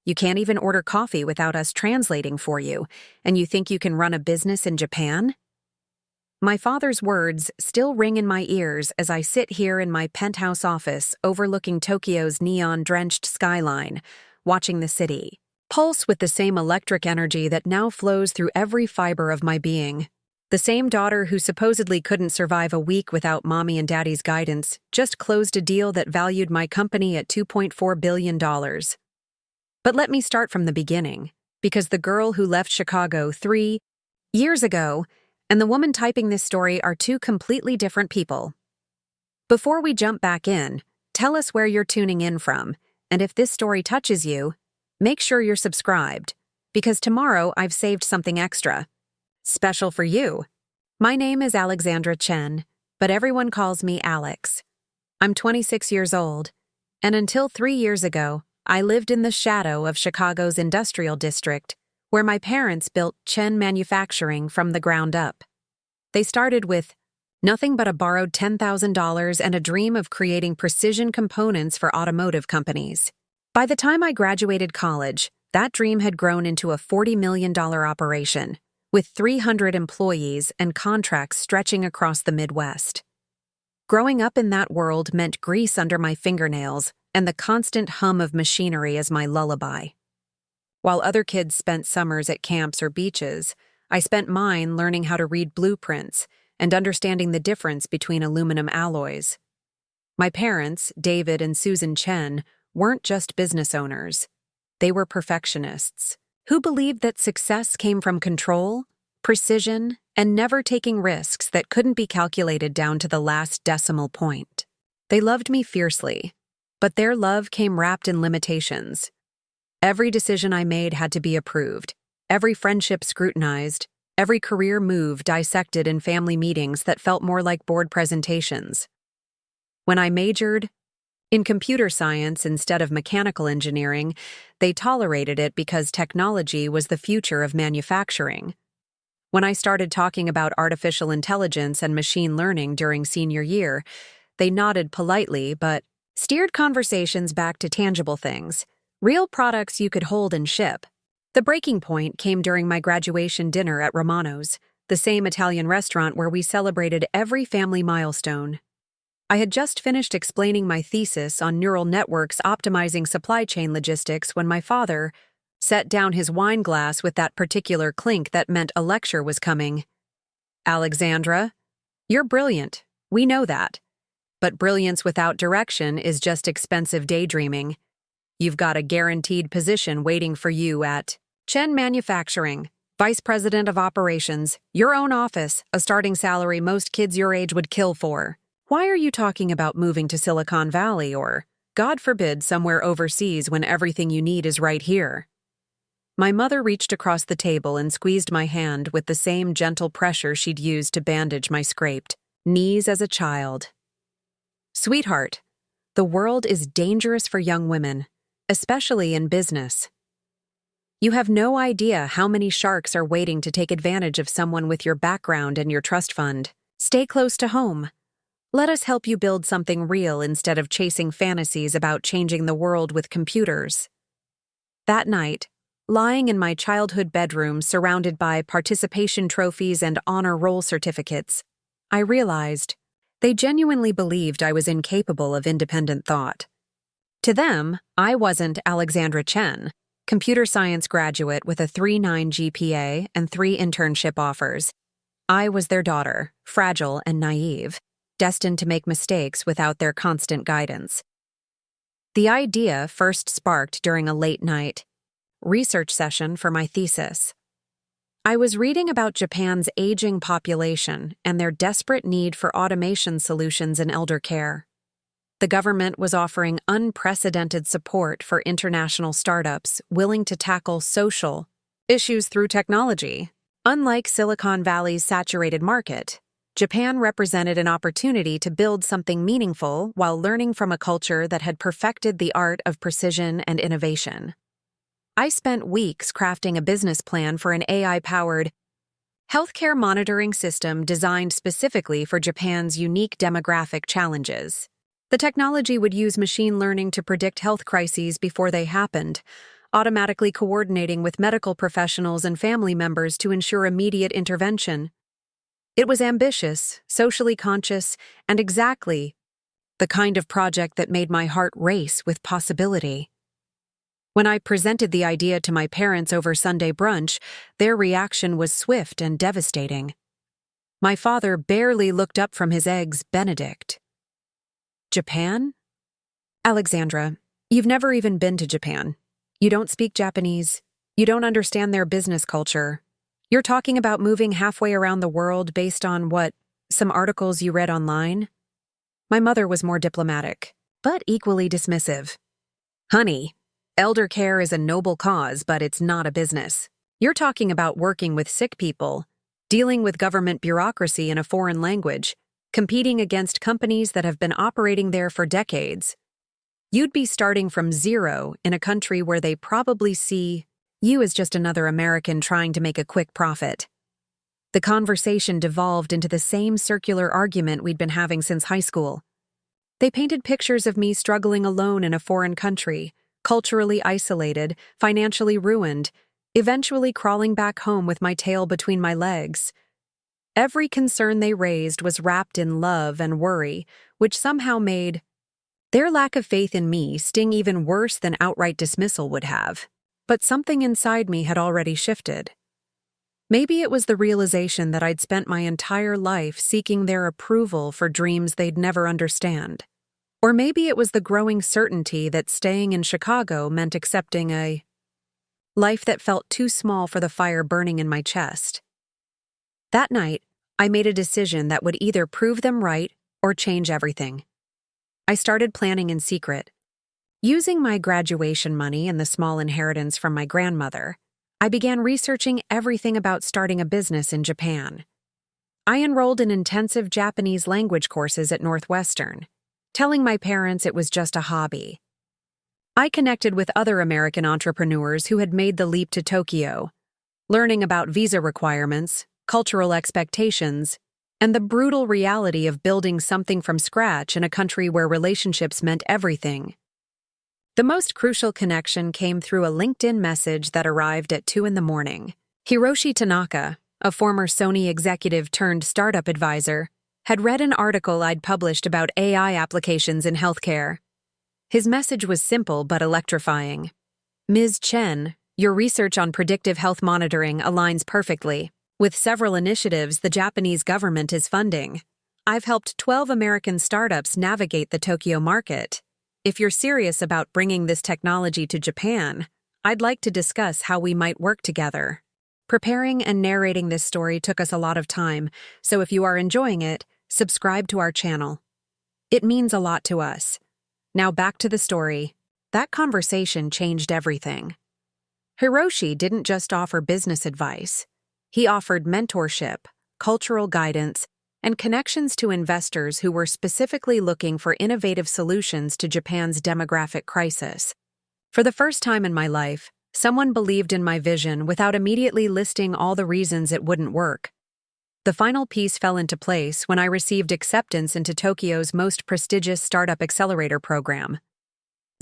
You can't even order coffee without us translating for you, and you think you can run a business in Japan? My father's words still ring in my ears as I sit here in my penthouse office overlooking Tokyo's neon-drenched skyline, watching the city pulse with the same electric energy that now flows through every fiber of my being. The same daughter who supposedly couldn't survive a week without mommy and daddy's guidance just closed a deal that valued my company at $2.4 billion. But let me start from the beginning, because the girl who left Chicago 3 years ago and the woman typing this story are two completely different people. Before we jump back in, tell us where you're tuning in from, and if this story touches you, make sure you're subscribed, because tomorrow I've saved something extra. Special for you. My name is Alexandra Chen, but everyone calls me Alex. I'm 26 years old, and until 3 years ago, I lived in the shadow of Chicago's industrial district, where my parents built Chen Manufacturing from the ground up. They started with nothing but a borrowed $10,000 and a dream of creating precision components for automotive companies. By the time I graduated college, that dream had grown into a $40 million operation, with 300 employees and contracts stretching across the Midwest. Growing up in that world meant grease under my fingernails and the constant hum of machinery as my lullaby. While other kids spent summers at camps or beaches, I spent mine learning how to read blueprints and understanding the difference between aluminum alloys. My parents, David and Susan Chen, weren't just business owners. They were perfectionists who believed that success came from control, precision, and never taking risks that couldn't be calculated down to the last decimal point. They loved me fiercely, but their love came wrapped in limitations. Every decision I made had to be approved, every friendship scrutinized, every career move dissected in family meetings that felt more like board presentations. When I majored in computer science instead of mechanical engineering, they tolerated it because technology was the future of manufacturing. When I started talking about artificial intelligence and machine learning during senior year, they nodded politely but steered conversations back to tangible things, real products you could hold and ship. The breaking point came during my graduation dinner at Romano's, the same Italian restaurant where we celebrated every family milestone. I had just finished explaining my thesis on neural networks optimizing supply chain logistics when my father set down his wine glass with that particular clink that meant a lecture was coming. "Alexandra, you're brilliant. We know that. But brilliance without direction is just expensive daydreaming. You've got a guaranteed position waiting for you at Chen Manufacturing, Vice President of Operations, your own office, a starting salary most kids your age would kill for. Why are you talking about moving to Silicon Valley or, God forbid, somewhere overseas when everything you need is right here?" My mother reached across the table and squeezed my hand with the same gentle pressure she'd used to bandage my scraped knees as a child. "Sweetheart, the world is dangerous for young women, especially in business. You have no idea how many sharks are waiting to take advantage of someone with your background and your trust fund. Stay close to home. Let us help you build something real instead of chasing fantasies about changing the world with computers." That night, lying in my childhood bedroom surrounded by participation trophies and honor roll certificates, I realized they genuinely believed I was incapable of independent thought. To them, I wasn't Alexandra Chen, computer science graduate with a 3.9 GPA and 3 internship offers. I was their daughter, fragile and naive, destined to make mistakes without their constant guidance. The idea first sparked during a late-night research session for my thesis. I was reading about Japan's aging population and their desperate need for automation solutions in elder care. The government was offering unprecedented support for international startups willing to tackle social issues through technology. Unlike Silicon Valley's saturated market, Japan represented an opportunity to build something meaningful while learning from a culture that had perfected the art of precision and innovation. I spent weeks crafting a business plan for an AI-powered healthcare monitoring system designed specifically for Japan's unique demographic challenges. The technology would use machine learning to predict health crises before they happened, automatically coordinating with medical professionals and family members to ensure immediate intervention. It was ambitious, socially conscious, and exactly the kind of project that made my heart race with possibility. When I presented the idea to my parents over Sunday brunch, their reaction was swift and devastating. My father barely looked up from his eggs Benedict. Japan? Alexandra, you've never even been to Japan. You don't speak Japanese. You don't understand their business culture. You're talking about moving halfway around the world based on what, some articles you read online? My mother was more diplomatic, but equally dismissive. Honey, elder care is a noble cause, but it's not a business. You're talking about working with sick people, dealing with government bureaucracy in a foreign language, competing against companies that have been operating there for decades. You'd be starting from zero in a country where they probably see you as just another American trying to make a quick profit. The conversation devolved into the same circular argument we'd been having since high school. They painted pictures of me struggling alone in a foreign country, culturally isolated, financially ruined, eventually crawling back home with my tail between my legs. Every concern they raised was wrapped in love and worry, which somehow made their lack of faith in me sting even worse than outright dismissal would have. But something inside me had already shifted. Maybe it was the realization that I'd spent my entire life seeking their approval for dreams they'd never understand. Or maybe it was the growing certainty that staying in Chicago meant accepting a life that felt too small for the fire burning in my chest. That night, I made a decision that would either prove them right or change everything. I started planning in secret. Using my graduation money and the small inheritance from my grandmother, I began researching everything about starting a business in Japan. I enrolled in intensive Japanese language courses at Northwestern, telling my parents it was just a hobby. I connected with other American entrepreneurs who had made the leap to Tokyo, learning about visa requirements, cultural expectations, and the brutal reality of building something from scratch in a country where relationships meant everything. The most crucial connection came through a LinkedIn message that arrived at 2 a.m. Hiroshi Tanaka, a former Sony executive turned startup advisor, had read an article I'd published about AI applications in healthcare. His message was simple but electrifying. Ms. Chen, your research on predictive health monitoring aligns perfectly with several initiatives the Japanese government is funding. I've helped 12 American startups navigate the Tokyo market. If you're serious about bringing this technology to Japan, I'd like to discuss how we might work together. Preparing and narrating this story took us a lot of time, so if you are enjoying it, subscribe to our channel. It means a lot to us. Now back to the story. That conversation changed everything. Hiroshi didn't just offer business advice. He offered mentorship, cultural guidance, and connections to investors who were specifically looking for innovative solutions to Japan's demographic crisis. For the first time in my life, someone believed in my vision without immediately listing all the reasons it wouldn't work. The final piece fell into place when I received acceptance into Tokyo's most prestigious startup accelerator program,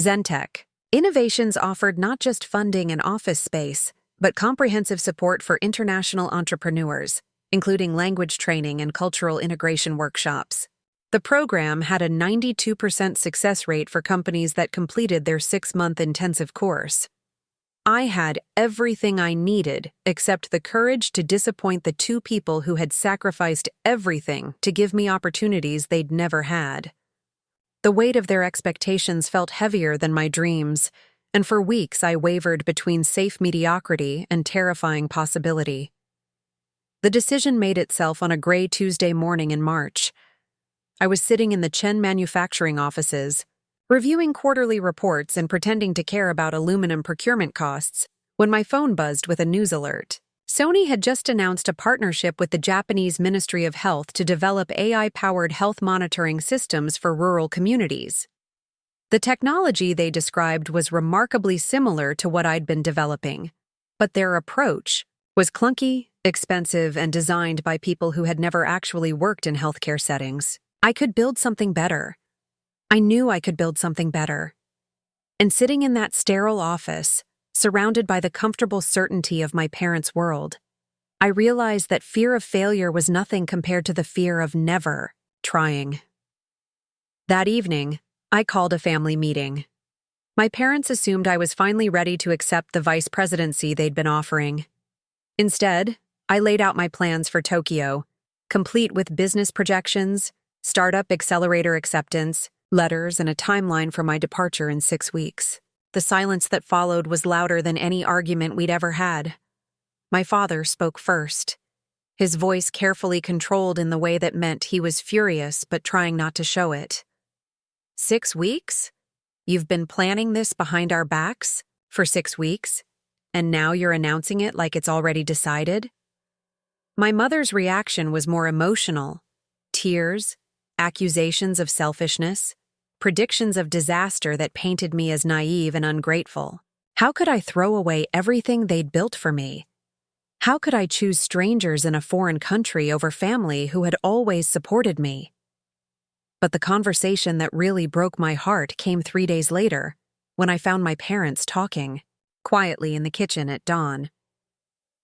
Zentech. Innovations offered not just funding and office space, but comprehensive support for international entrepreneurs, including language training and cultural integration workshops. The program had a 92% success rate for companies that completed their 6-month intensive course. I had everything I needed except the courage to disappoint the 2 people who had sacrificed everything to give me opportunities they'd never had. The weight of their expectations felt heavier than my dreams, and for weeks I wavered between safe mediocrity and terrifying possibility. The decision made itself on a gray Tuesday morning in March. I was sitting in the Chen Manufacturing offices, reviewing quarterly reports and pretending to care about aluminum procurement costs, when my phone buzzed with a news alert. Sony had just announced a partnership with the Japanese Ministry of Health to develop AI-powered health monitoring systems for rural communities. The technology they described was remarkably similar to what I'd been developing, but their approach was clunky, expensive, and designed by people who had never actually worked in healthcare settings. I could build something better. I knew I could build something better. And sitting in that sterile office, surrounded by the comfortable certainty of my parents' world. I realized that fear of failure was nothing compared to the fear of never trying. That evening, I called a family meeting. My parents assumed I was finally ready to accept the vice presidency they'd been offering. Instead, I laid out my plans for Tokyo, complete with business projections, startup accelerator acceptance, letters, and a timeline for my departure in 6 weeks. The silence that followed was louder than any argument we'd ever had. My father spoke first, his voice carefully controlled in the way that meant he was furious but trying not to show it. 6 weeks? You've been planning this behind our backs for 6 weeks, and now you're announcing it like it's already decided? My mother's reaction was more emotional. Tears, accusations of selfishness, predictions of disaster that painted me as naive and ungrateful. How could I throw away everything they'd built for me? How could I choose strangers in a foreign country over family who had always supported me? But the conversation that really broke my heart came 3 days later, when I found my parents talking, quietly in the kitchen at dawn.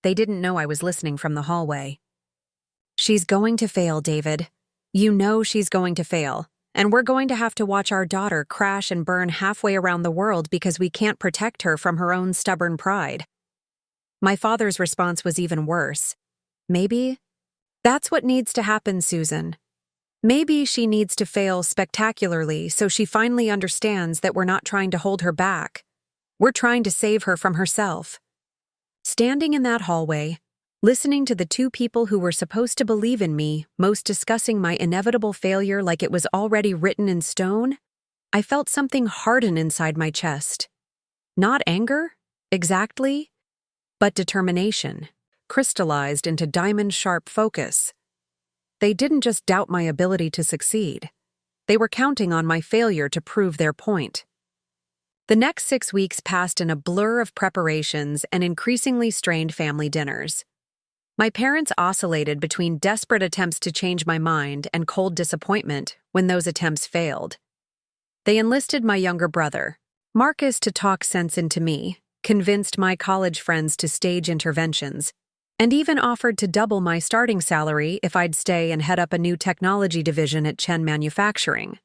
They didn't know I was listening from the hallway. "She's going to fail, David. You know she's going to fail, and we're going to have to watch our daughter crash and burn halfway around the world because we can't protect her from her own stubborn pride." My father's response was even worse. "Maybe that's what needs to happen, Susan. Maybe she needs to fail spectacularly so she finally understands that we're not trying to hold her back. We're trying to save her from herself." Standing in that hallway, listening to the two people who were supposed to believe in me most discussing my inevitable failure like it was already written in stone, I felt something harden inside my chest. Not anger, exactly, but determination, crystallized into diamond-sharp focus. They didn't just doubt my ability to succeed. They were counting on my failure to prove their point. The next 6 weeks passed in a blur of preparations and increasingly strained family dinners. My parents oscillated between desperate attempts to change my mind and cold disappointment when those attempts failed. They enlisted my younger brother, Marcus, to talk sense into me, convinced my college friends to stage interventions, and even offered to double my starting salary if I'd stay and head up a new technology division at Chen Manufacturing.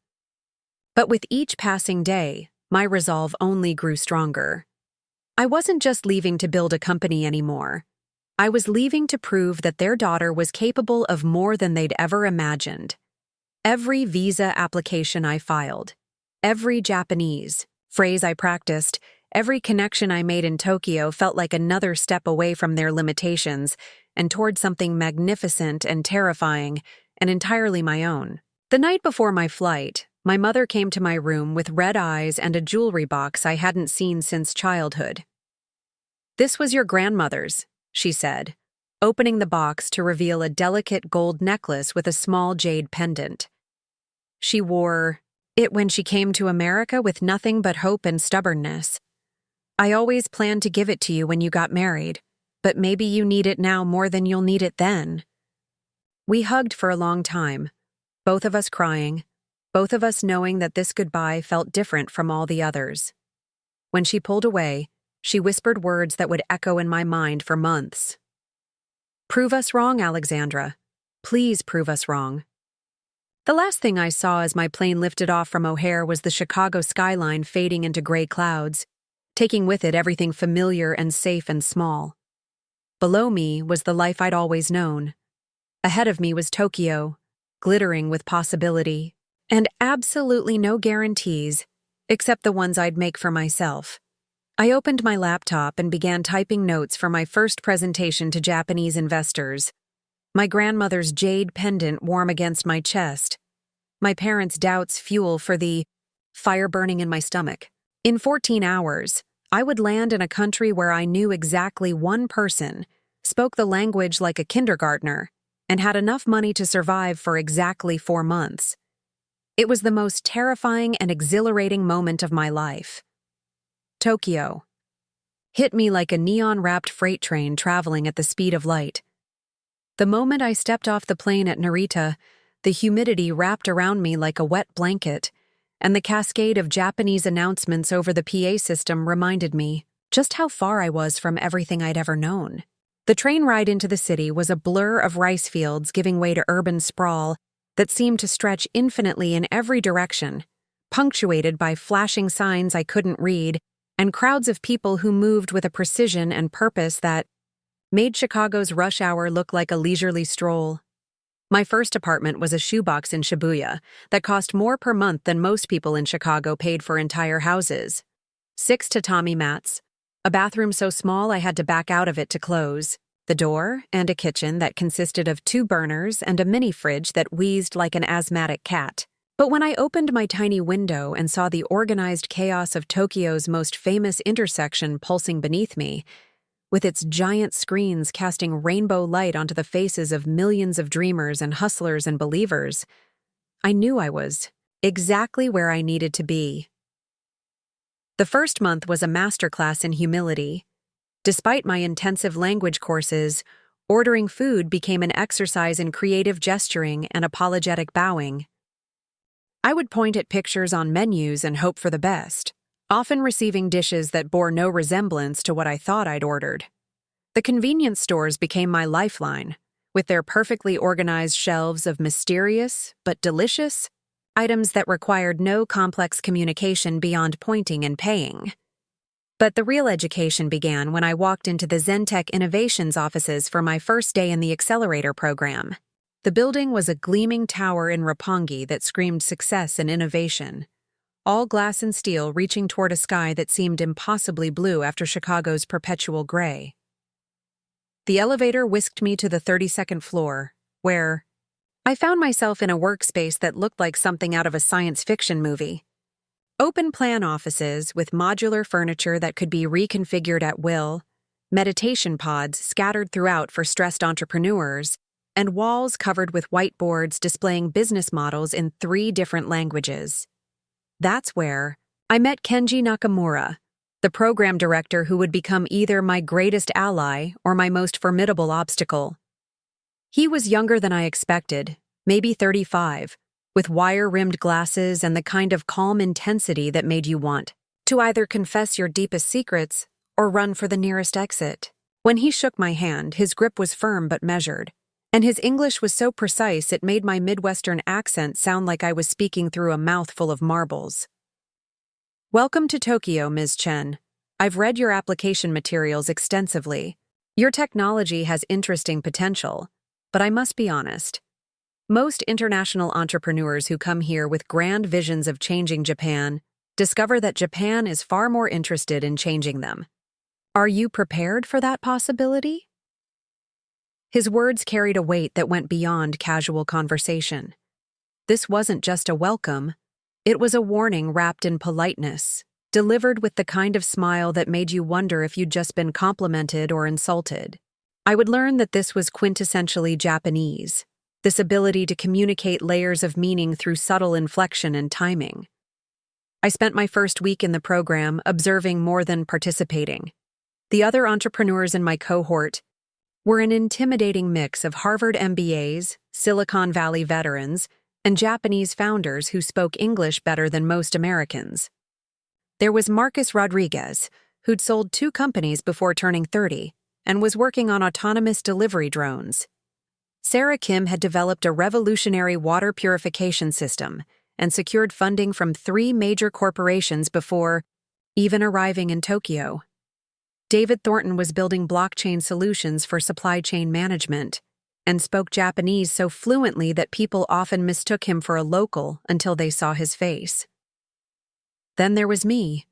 But with each passing day, my resolve only grew stronger. I wasn't just leaving to build a company anymore. I was leaving to prove that their daughter was capable of more than they'd ever imagined. Every visa application I filed, every Japanese phrase I practiced, every connection I made in Tokyo felt like another step away from their limitations and toward something magnificent and terrifying and entirely my own. The night before my flight, my mother came to my room with red eyes and a jewelry box I hadn't seen since childhood. "This was your grandmother's," she said, opening the box to reveal a delicate gold necklace with a small jade pendant. "She wore it when she came to America with nothing but hope and stubbornness. I always planned to give it to you when you got married, but maybe you need it now more than you'll need it then." We hugged for a long time, both of us crying, both of us knowing that this goodbye felt different from all the others. When she pulled away, she whispered words that would echo in my mind for months. "Prove us wrong, Alexandra. Please prove us wrong." The last thing I saw as my plane lifted off from O'Hare was the Chicago skyline fading into gray clouds, taking with it everything familiar and safe and small. Below me was the life I'd always known. Ahead of me was Tokyo, glittering with possibility, and absolutely no guarantees, except the ones I'd make for myself. I opened my laptop and began typing notes for my first presentation to Japanese investors. My grandmother's jade pendant warm against my chest. My parents' doubts fuel for the fire burning in my stomach. In 14 hours, I would land in a country where I knew exactly one person, spoke the language like a kindergartner, and had enough money to survive for exactly 4 months. It was the most terrifying and exhilarating moment of my life. Tokyo hit me like a neon-wrapped freight train traveling at the speed of light. The moment I stepped off the plane at Narita, the humidity wrapped around me like a wet blanket, and the cascade of Japanese announcements over the PA system reminded me, just how far I was from everything I'd ever known. The train ride into the city was a blur of rice fields giving way to urban sprawl that seemed to stretch infinitely in every direction, punctuated by flashing signs I couldn't read and crowds of people who moved with a precision and purpose that made Chicago's rush hour look like a leisurely stroll. My first apartment was a shoebox in Shibuya that cost more per month than most people in Chicago paid for entire houses. 6 tatami mats, a bathroom so small I had to back out of it to close, the door, and a kitchen that consisted of 2 burners and a mini fridge that wheezed like an asthmatic cat. But when I opened my tiny window and saw the organized chaos of Tokyo's most famous intersection pulsing beneath me, with its giant screens casting rainbow light onto the faces of millions of dreamers and hustlers and believers, I knew I was exactly where I needed to be. The first month was a masterclass in humility. Despite my intensive language courses, ordering food became an exercise in creative gesturing and apologetic bowing. I would point at pictures on menus and hope for the best, often receiving dishes that bore no resemblance to what I thought I'd ordered. The convenience stores became my lifeline, with their perfectly organized shelves of mysterious, but delicious, items that required no complex communication beyond pointing and paying. But the real education began when I walked into the Zentech Innovations offices for my first day in the accelerator program. The building was a gleaming tower in Roppongi that screamed success and innovation, all glass and steel reaching toward a sky that seemed impossibly blue after Chicago's perpetual gray. The elevator whisked me to the 32nd floor, where I found myself in a workspace that looked like something out of a science fiction movie. Open-plan offices with modular furniture that could be reconfigured at will, meditation pods scattered throughout for stressed entrepreneurs, and walls covered with whiteboards displaying business models in 3 different languages. That's where I met Kenji Nakamura, the program director who would become either my greatest ally or my most formidable obstacle. He was younger than I expected, maybe 35, with wire-rimmed glasses and the kind of calm intensity that made you want to either confess your deepest secrets or run for the nearest exit. When he shook my hand, his grip was firm but measured, and his English was so precise it made my Midwestern accent sound like I was speaking through a mouthful of marbles. Welcome to Tokyo, Ms. Chen. I've read your application materials extensively. Your technology has interesting potential, but I must be honest. Most international entrepreneurs who come here with grand visions of changing Japan discover that Japan is far more interested in changing them. Are you prepared for that possibility? His words carried a weight that went beyond casual conversation. This wasn't just a welcome, it was a warning wrapped in politeness, delivered with the kind of smile that made you wonder if you'd just been complimented or insulted. I would learn that this was quintessentially Japanese, this ability to communicate layers of meaning through subtle inflection and timing. I spent my first week in the program observing more than participating. The other entrepreneurs in my cohort were an intimidating mix of Harvard MBAs, Silicon Valley veterans, and Japanese founders who spoke English better than most Americans. There was Marcus Rodriguez, who'd sold 2 companies before turning 30 and was working on autonomous delivery drones. Sarah Kim had developed a revolutionary water purification system and secured funding from 3 major corporations before even arriving in Tokyo. David Thornton was building blockchain solutions for supply chain management and spoke Japanese so fluently that people often mistook him for a local until they saw his face. Then there was me,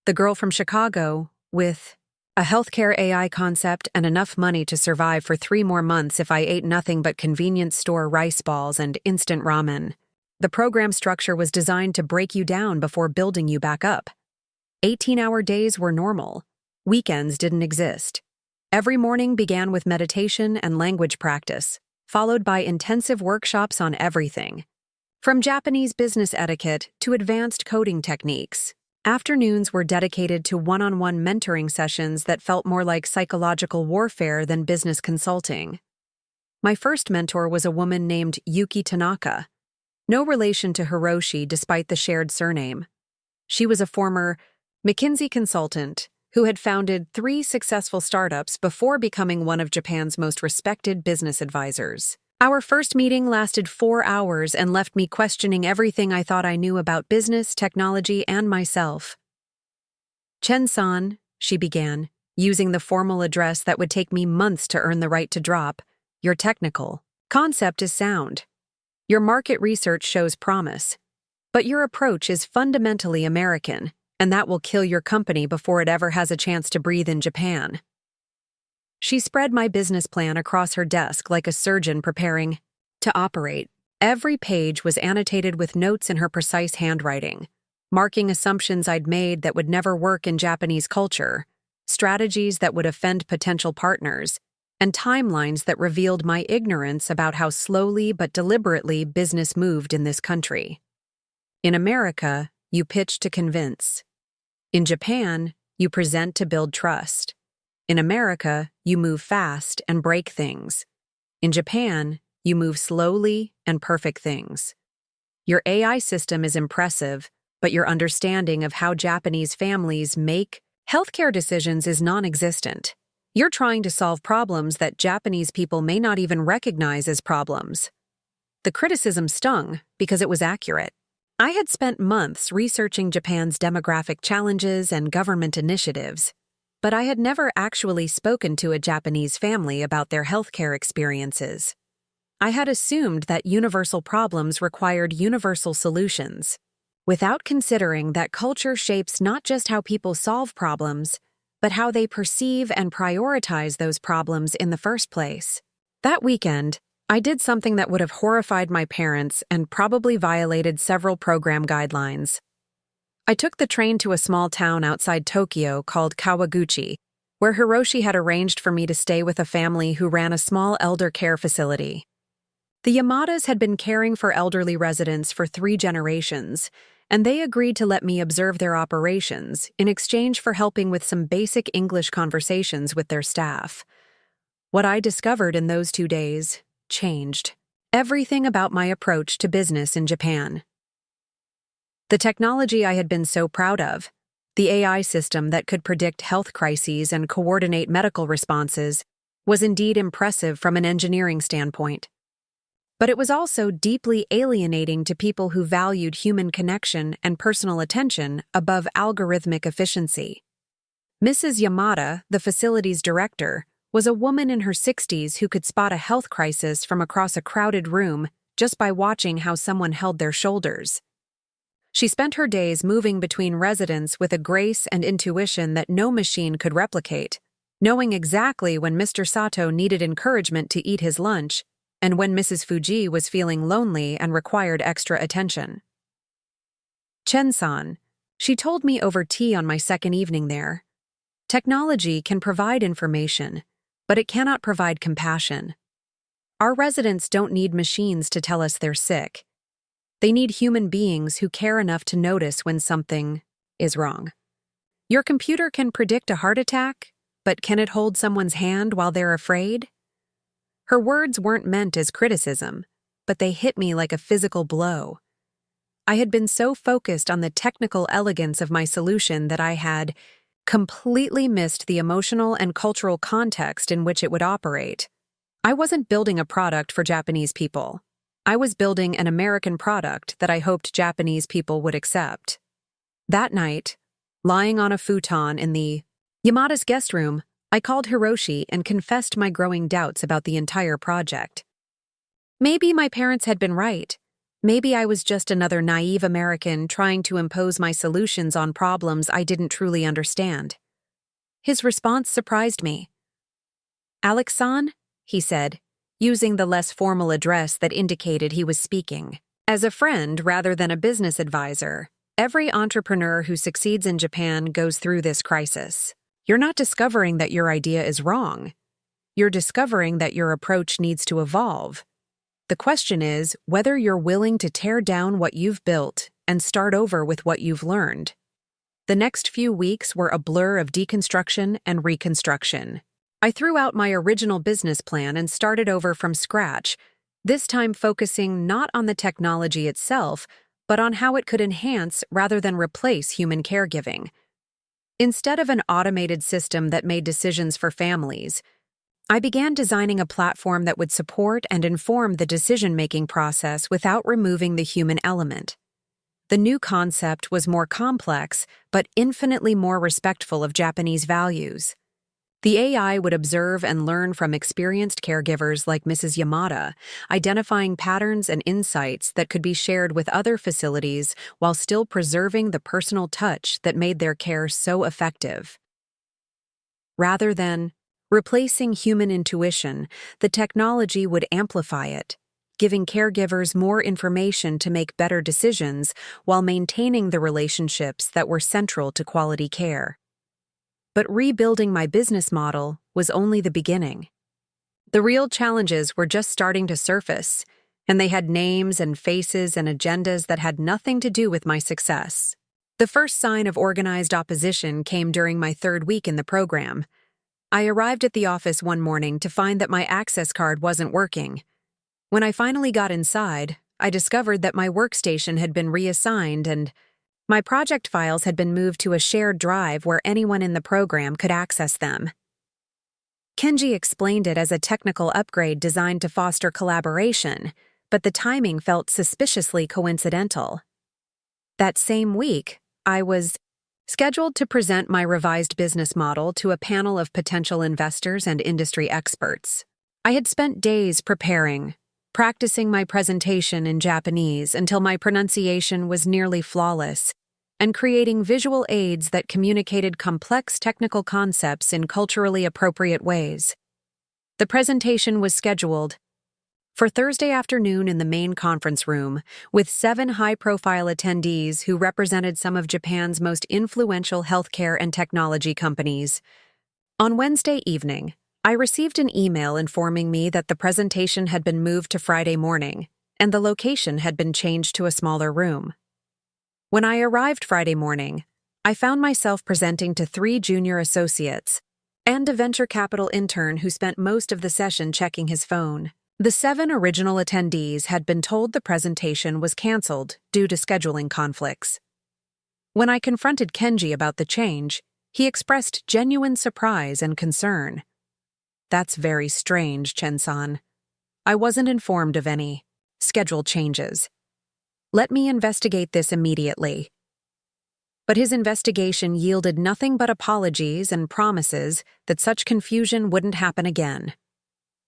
the girl from Chicago, with a healthcare AI concept and enough money to survive for 3 more months if I ate nothing but convenience store rice balls and instant ramen. The program structure was designed to break you down before building you back up. 18-hour days were normal. Weekends didn't exist. Every morning began with meditation and language practice, followed by intensive workshops on everything, from Japanese business etiquette to advanced coding techniques. Afternoons were dedicated to one-on-one mentoring sessions that felt more like psychological warfare than business consulting. My first mentor was a woman named Yuki Tanaka, no relation to Hiroshi despite the shared surname. She was a former McKinsey consultant who had founded 3 successful startups before becoming one of Japan's most respected business advisors. Our first meeting lasted 4 hours and left me questioning everything I thought I knew about business, technology, and myself. "Chen-san," she began, using the formal address that would take me months to earn the right to drop, "your technical concept is sound. Your market research shows promise. But your approach is fundamentally American, and that will kill your company before it ever has a chance to breathe in Japan." She spread my business plan across her desk like a surgeon preparing to operate. Every page was annotated with notes in her precise handwriting, marking assumptions I'd made that would never work in Japanese culture, strategies that would offend potential partners, and timelines that revealed my ignorance about how slowly but deliberately business moved in this country. In America, you pitch to convince. In Japan, you present to build trust. In America, you move fast and break things. In Japan, you move slowly and perfect things. Your AI system is impressive, but your understanding of how Japanese families make healthcare decisions is non-existent. You're trying to solve problems that Japanese people may not even recognize as problems. The criticism stung because it was accurate. I had spent months researching Japan's demographic challenges and government initiatives, but I had never actually spoken to a Japanese family about their healthcare experiences. I had assumed that universal problems required universal solutions, without considering that culture shapes not just how people solve problems, but how they perceive and prioritize those problems in the first place. That weekend, I did something that would have horrified my parents and probably violated several program guidelines. I took the train to a small town outside Tokyo called Kawaguchi, where Hiroshi had arranged for me to stay with a family who ran a small elder care facility. The Yamadas had been caring for elderly residents for 3 generations, and they agreed to let me observe their operations in exchange for helping with some basic English conversations with their staff. What I discovered in those 2 days changed everything about my approach to business in Japan. The technology I had been so proud of, the AI system that could predict health crises and coordinate medical responses, was indeed impressive from an engineering standpoint. But it was also deeply alienating to people who valued human connection and personal attention above algorithmic efficiency. Mrs. Yamada, the facility's director, was a woman in her 60s who could spot a health crisis from across a crowded room just by watching how someone held their shoulders. She spent her days moving between residents with a grace and intuition that no machine could replicate, knowing exactly when Mr. Sato needed encouragement to eat his lunch and when Mrs. Fuji was feeling lonely and required extra attention. "Chen-san," she told me over tea on my second evening there, "technology can provide information, but it cannot provide compassion. Our residents don't need machines to tell us they're sick. They need human beings who care enough to notice when something is wrong. Your computer can predict a heart attack, but can it hold someone's hand while they're afraid?" Her words weren't meant as criticism, but they hit me like a physical blow. I had been so focused on the technical elegance of my solution that I had completely missed the emotional and cultural context in which it would operate. I wasn't building a product for Japanese people. I was building an American product that I hoped Japanese people would accept. That night, lying on a futon in the Yamada's guest room, I called Hiroshi and confessed my growing doubts about the entire project. Maybe my parents had been right. Maybe I was just another naive American trying to impose my solutions on problems I didn't truly understand. His response surprised me. "Alex-san," he said, using the less formal address that indicated he was speaking as a friend rather than a business advisor. "Every entrepreneur who succeeds in Japan goes through this crisis. You're not discovering that your idea is wrong. You're discovering that your approach needs to evolve. The question is whether you're willing to tear down what you've built and start over with what you've learned." The next few weeks were a blur of deconstruction and reconstruction. I threw out my original business plan and started over from scratch, this time focusing not on the technology itself, but on how it could enhance rather than replace human caregiving. Instead of an automated system that made decisions for families, I began designing a platform that would support and inform the decision-making process without removing the human element. The new concept was more complex, but infinitely more respectful of Japanese values. The AI would observe and learn from experienced caregivers like Mrs. Yamada, identifying patterns and insights that could be shared with other facilities while still preserving the personal touch that made their care so effective. Rather than replacing human intuition, the technology would amplify it, giving caregivers more information to make better decisions while maintaining the relationships that were central to quality care. But rebuilding my business model was only the beginning. The real challenges were just starting to surface, and they had names and faces and agendas that had nothing to do with my success. The first sign of organized opposition came during my third week in the program. I arrived at the office one morning to find that my access card wasn't working. When I finally got inside, I discovered that my workstation had been reassigned and my project files had been moved to a shared drive where anyone in the program could access them. Kenji explained it as a technical upgrade designed to foster collaboration, but the timing felt suspiciously coincidental. That same week, I was scheduled to present my revised business model to a panel of potential investors and industry experts. I had spent days preparing, practicing my presentation in Japanese until my pronunciation was nearly flawless, and creating visual aids that communicated complex technical concepts in culturally appropriate ways. The presentation was scheduled for Thursday afternoon in the main conference room, with 7 high-profile attendees who represented some of Japan's most influential healthcare and technology companies. On Wednesday evening, I received an email informing me that the presentation had been moved to Friday morning, and the location had been changed to a smaller room. When I arrived Friday morning, I found myself presenting to 3 junior associates and a venture capital intern who spent most of the session checking his phone. The 7 original attendees had been told the presentation was canceled due to scheduling conflicts. When I confronted Kenji about the change, he expressed genuine surprise and concern. "That's very strange, Chen-san. I wasn't informed of any schedule changes. Let me investigate this immediately." But his investigation yielded nothing but apologies and promises that such confusion wouldn't happen again.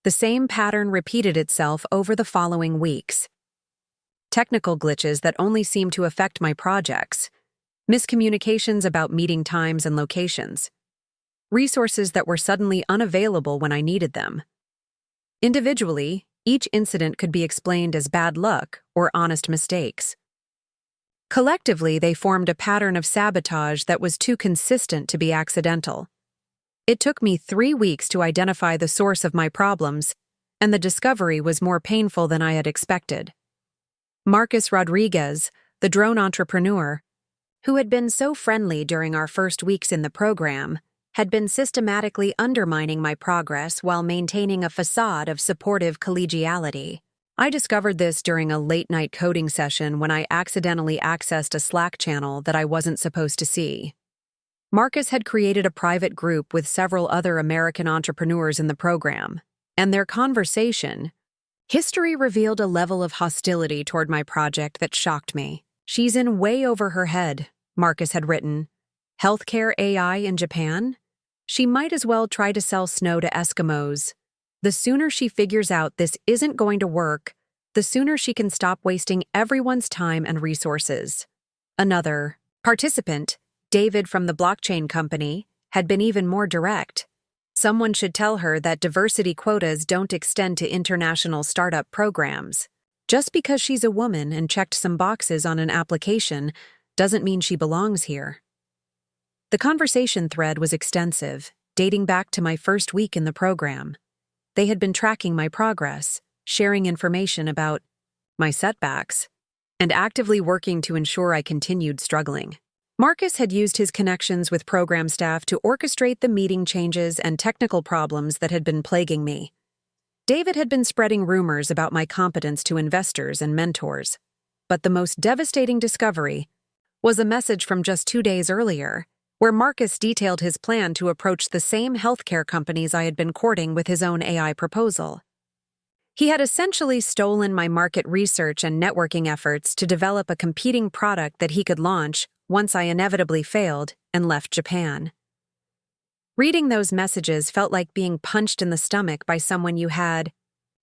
The same pattern repeated itself over the following weeks. Technical glitches that only seemed to affect my projects, miscommunications about meeting times and locations, resources that were suddenly unavailable when I needed them. Individually, each incident could be explained as bad luck or honest mistakes. Collectively, they formed a pattern of sabotage that was too consistent to be accidental. It took me 3 weeks to identify the source of my problems, and the discovery was more painful than I had expected. Marcus Rodriguez, the drone entrepreneur, who had been so friendly during our first weeks in the program, had been systematically undermining my progress while maintaining a facade of supportive collegiality. I discovered this during a late-night coding session when I accidentally accessed a Slack channel that I wasn't supposed to see. Marcus had created a private group with several other American entrepreneurs in the program, and their conversation. History revealed a level of hostility toward my project that shocked me. "She's in way over her head," Marcus had written. "Healthcare AI in Japan? She might as well try to sell snow to Eskimos. The sooner she figures out this isn't going to work, the sooner she can stop wasting everyone's time and resources." Another participant, David from the blockchain company, had been even more direct. "Someone should tell her that diversity quotas don't extend to international startup programs. Just because she's a woman and checked some boxes on an application doesn't mean she belongs here." The conversation thread was extensive, dating back to my first week in the program. They had been tracking my progress, sharing information about my setbacks, and actively working to ensure I continued struggling. Marcus had used his connections with program staff to orchestrate the meeting changes and technical problems that had been plaguing me. David had been spreading rumors about my competence to investors and mentors. But the most devastating discovery was a message from just 2 days earlier, where Marcus detailed his plan to approach the same healthcare companies I had been courting with his own AI proposal. He had essentially stolen my market research and networking efforts to develop a competing product that he could launch once I inevitably failed and left Japan. Reading those messages felt like being punched in the stomach by someone you had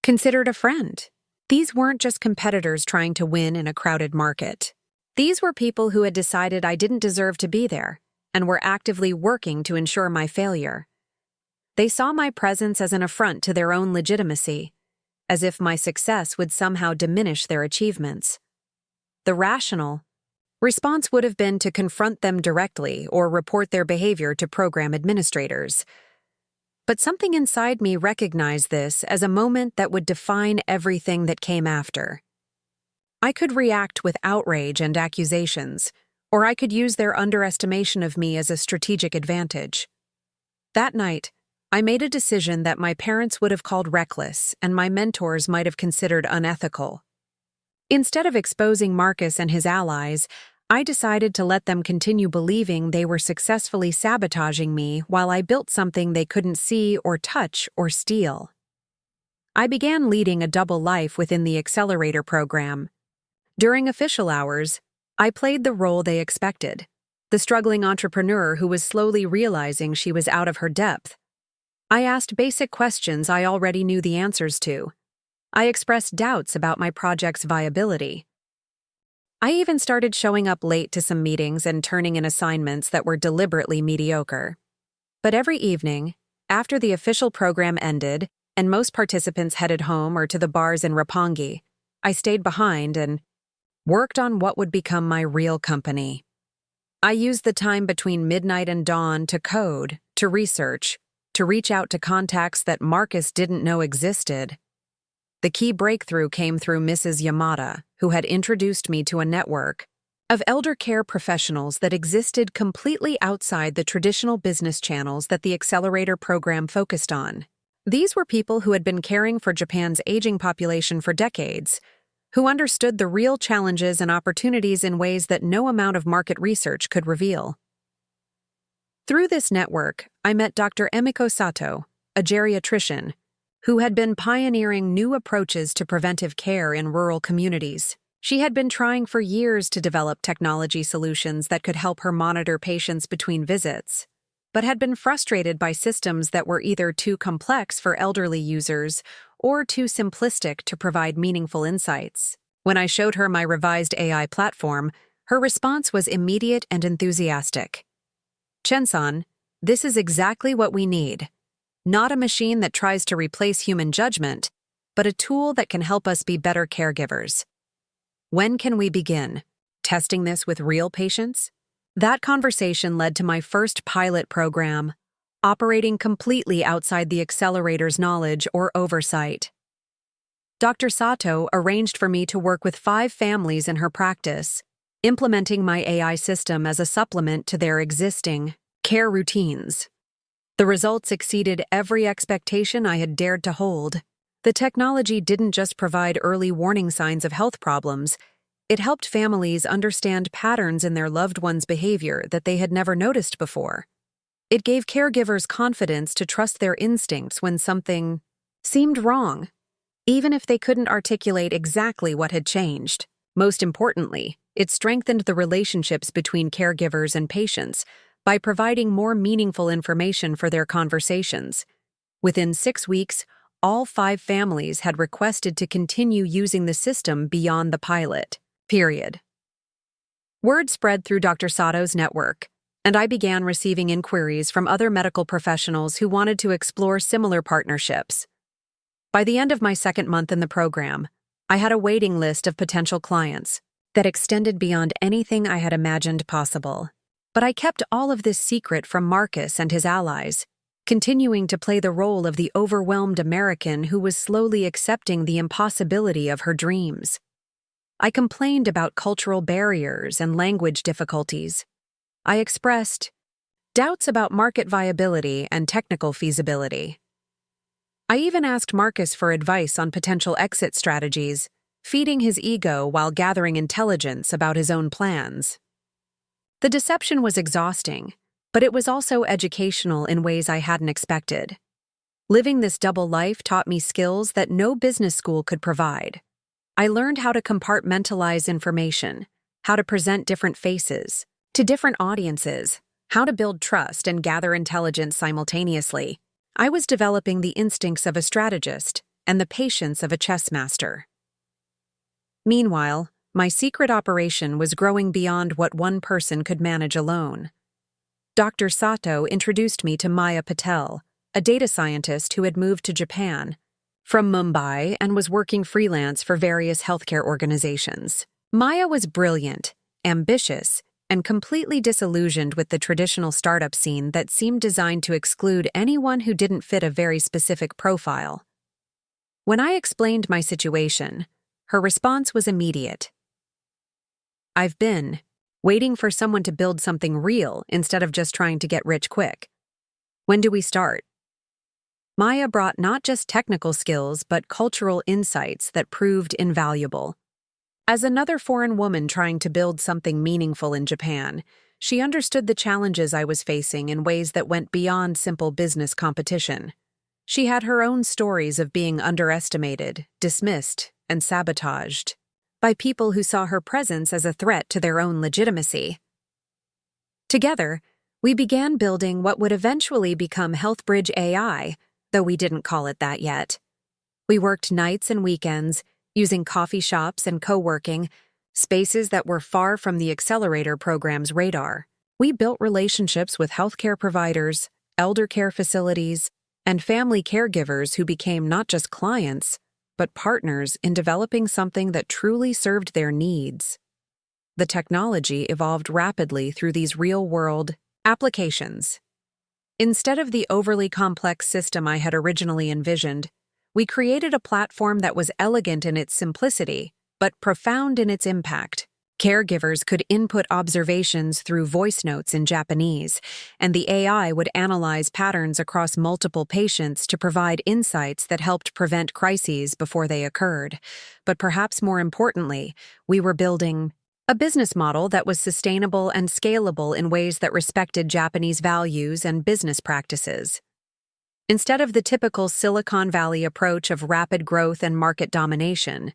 considered a friend. These weren't just competitors trying to win in a crowded market. These were people who had decided I didn't deserve to be there and were actively working to ensure my failure. They saw my presence as an affront to their own legitimacy, as if my success would somehow diminish their achievements. The rational response would have been to confront them directly or report their behavior to program administrators. But something inside me recognized this as a moment that would define everything that came after. I could react with outrage and accusations, or I could use their underestimation of me as a strategic advantage. That night, I made a decision that my parents would have called reckless and my mentors might have considered unethical. Instead of exposing Marcus and his allies, I decided to let them continue believing they were successfully sabotaging me while I built something they couldn't see or touch or steal. I began leading a double life within the accelerator program. During official hours, I played the role they expected, the struggling entrepreneur who was slowly realizing she was out of her depth. I asked basic questions I already knew the answers to. I expressed doubts about my project's viability. I even started showing up late to some meetings and turning in assignments that were deliberately mediocre. But every evening, after the official program ended and most participants headed home or to the bars in Roppongi, I stayed behind and worked on what would become my real company. I used the time between midnight and dawn to code, to research, to reach out to contacts that Marcus didn't know existed. The key breakthrough came through Mrs. Yamada, who had introduced me to a network of elder care professionals that existed completely outside the traditional business channels that the accelerator program focused on. These were people who had been caring for Japan's aging population for decades, who understood the real challenges and opportunities in ways that no amount of market research could reveal. Through this network, I met Dr. Emiko Sato, a geriatrician, who had been pioneering new approaches to preventive care in rural communities. She had been trying for years to develop technology solutions that could help her monitor patients between visits, but had been frustrated by systems that were either too complex for elderly users or too simplistic to provide meaningful insights. When I showed her my revised AI platform, her response was immediate and enthusiastic. "Chen-san, this is exactly what we need. Not a machine that tries to replace human judgment, but a tool that can help us be better caregivers. When can we begin? Testing this with real patients?" That conversation led to my first pilot program, operating completely outside the accelerator's knowledge or oversight. Dr. Sato arranged for me to work with 5 families in her practice, implementing my AI system as a supplement to their existing care routines. The results exceeded every expectation I had dared to hold. The technology didn't just provide early warning signs of health problems, it helped families understand patterns in their loved ones' behavior that they had never noticed before. It gave caregivers confidence to trust their instincts when something seemed wrong, even if they couldn't articulate exactly what had changed. Most importantly, it strengthened the relationships between caregivers and patients by providing more meaningful information for their conversations. Within 6 weeks, all 5 families had requested to continue using the system beyond the pilot. Word spread through Dr. Sato's network, and I began receiving inquiries from other medical professionals who wanted to explore similar partnerships. By the end of my 2nd month in the program, I had a waiting list of potential clients that extended beyond anything I had imagined possible. But I kept all of this secret from Marcus and his allies, continuing to play the role of the overwhelmed American who was slowly accepting the impossibility of her dreams. I complained about cultural barriers and language difficulties. I expressed doubts about market viability and technical feasibility. I even asked Marcus for advice on potential exit strategies, feeding his ego while gathering intelligence about his own plans. The deception was exhausting, But it was also educational in ways I hadn't expected. Living this double life taught me skills that no business school could provide. I learned how to compartmentalize information, how to present different faces to different audiences, how to build trust and gather intelligence simultaneously. I was developing the instincts of a strategist and the patience of a chess master. Meanwhile, my secret operation was growing beyond what one person could manage alone. Dr. Sato introduced me to Maya Patel, a data scientist who had moved to Japan from Mumbai and was working freelance for various healthcare organizations. Maya was brilliant, ambitious, and completely disillusioned with the traditional startup scene that seemed designed to exclude anyone who didn't fit a very specific profile. When I explained my situation, her response was immediate. "I've been waiting for someone to build something real instead of just trying to get rich quick. When do we start?" Maya brought not just technical skills but cultural insights that proved invaluable. As another foreign woman trying to build something meaningful in Japan, she understood the challenges I was facing in ways that went beyond simple business competition. She had her own stories of being underestimated, dismissed, and sabotaged by people who saw her presence as a threat to their own legitimacy. Together, we began building what would eventually become HealthBridge AI, though we didn't call it that yet. We worked nights and weekends, using coffee shops and co-working, spaces that were far from the accelerator program's radar. We built relationships with healthcare providers, elder care facilities, and family caregivers who became not just clients, but partners in developing something that truly served their needs. The technology evolved rapidly through these real-world applications. Instead of the overly complex system I had originally envisioned, we created a platform that was elegant in its simplicity, but profound in its impact. Caregivers could input observations through voice notes in Japanese, and the AI would analyze patterns across multiple patients to provide insights that helped prevent crises before they occurred. But perhaps more importantly, we were building a business model that was sustainable and scalable in ways that respected Japanese values and business practices. Instead of the typical Silicon Valley approach of rapid growth and market domination,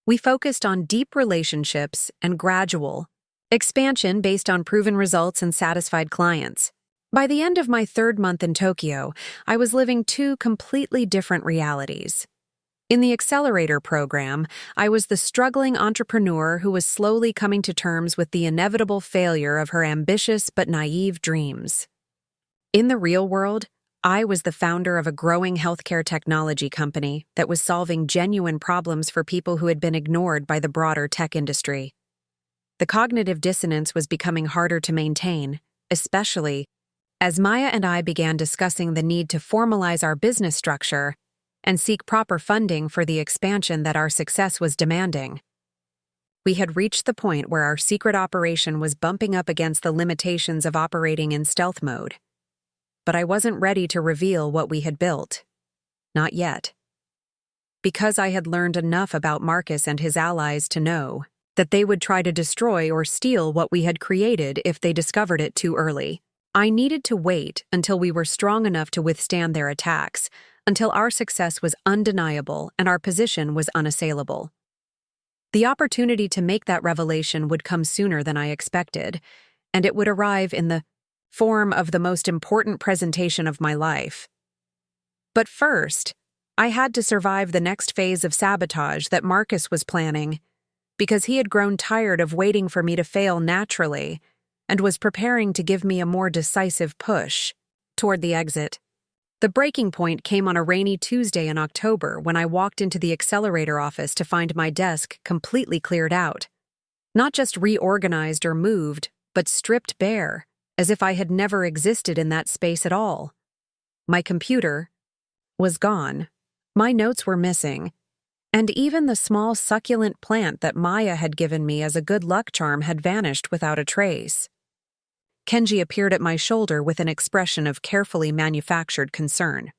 we focused on deep relationships and gradual expansion based on proven results and satisfied clients. By the end of my third month in Tokyo, I was living two completely different realities. In the accelerator program, I was the struggling entrepreneur who was slowly coming to terms with the inevitable failure of her ambitious but naive dreams. In the real world, I was the founder of a growing healthcare technology company that was solving genuine problems for people who had been ignored by the broader tech industry. The cognitive dissonance was becoming harder to maintain, especially as Maya and I began discussing the need to formalize our business structure and seek proper funding for the expansion that our success was demanding. We had reached the point where our secret operation was bumping up against the limitations of operating in stealth mode. But I wasn't ready to reveal what we had built. Not yet. Because I had learned enough about Marcus and his allies to know that they would try to destroy or steal what we had created if they discovered it too early. I needed to wait until we were strong enough to withstand their attacks, until our success was undeniable and our position was unassailable. The opportunity to make that revelation would come sooner than I expected, and it would arrive in the form of the most important presentation of my life. But first, I had to survive the next phase of sabotage that Marcus was planning, because he had grown tired of waiting for me to fail naturally and was preparing to give me a more decisive push toward the exit. The breaking point came on a rainy Tuesday in October when I walked into the accelerator office to find my desk completely cleared out. Not just reorganized or moved, but stripped bare, as if I had never existed in that space at all. My computer was gone, my notes were missing, and even the small succulent plant that Maya had given me as a good luck charm had vanished without a trace. Kenji appeared at my shoulder with an expression of carefully manufactured concern.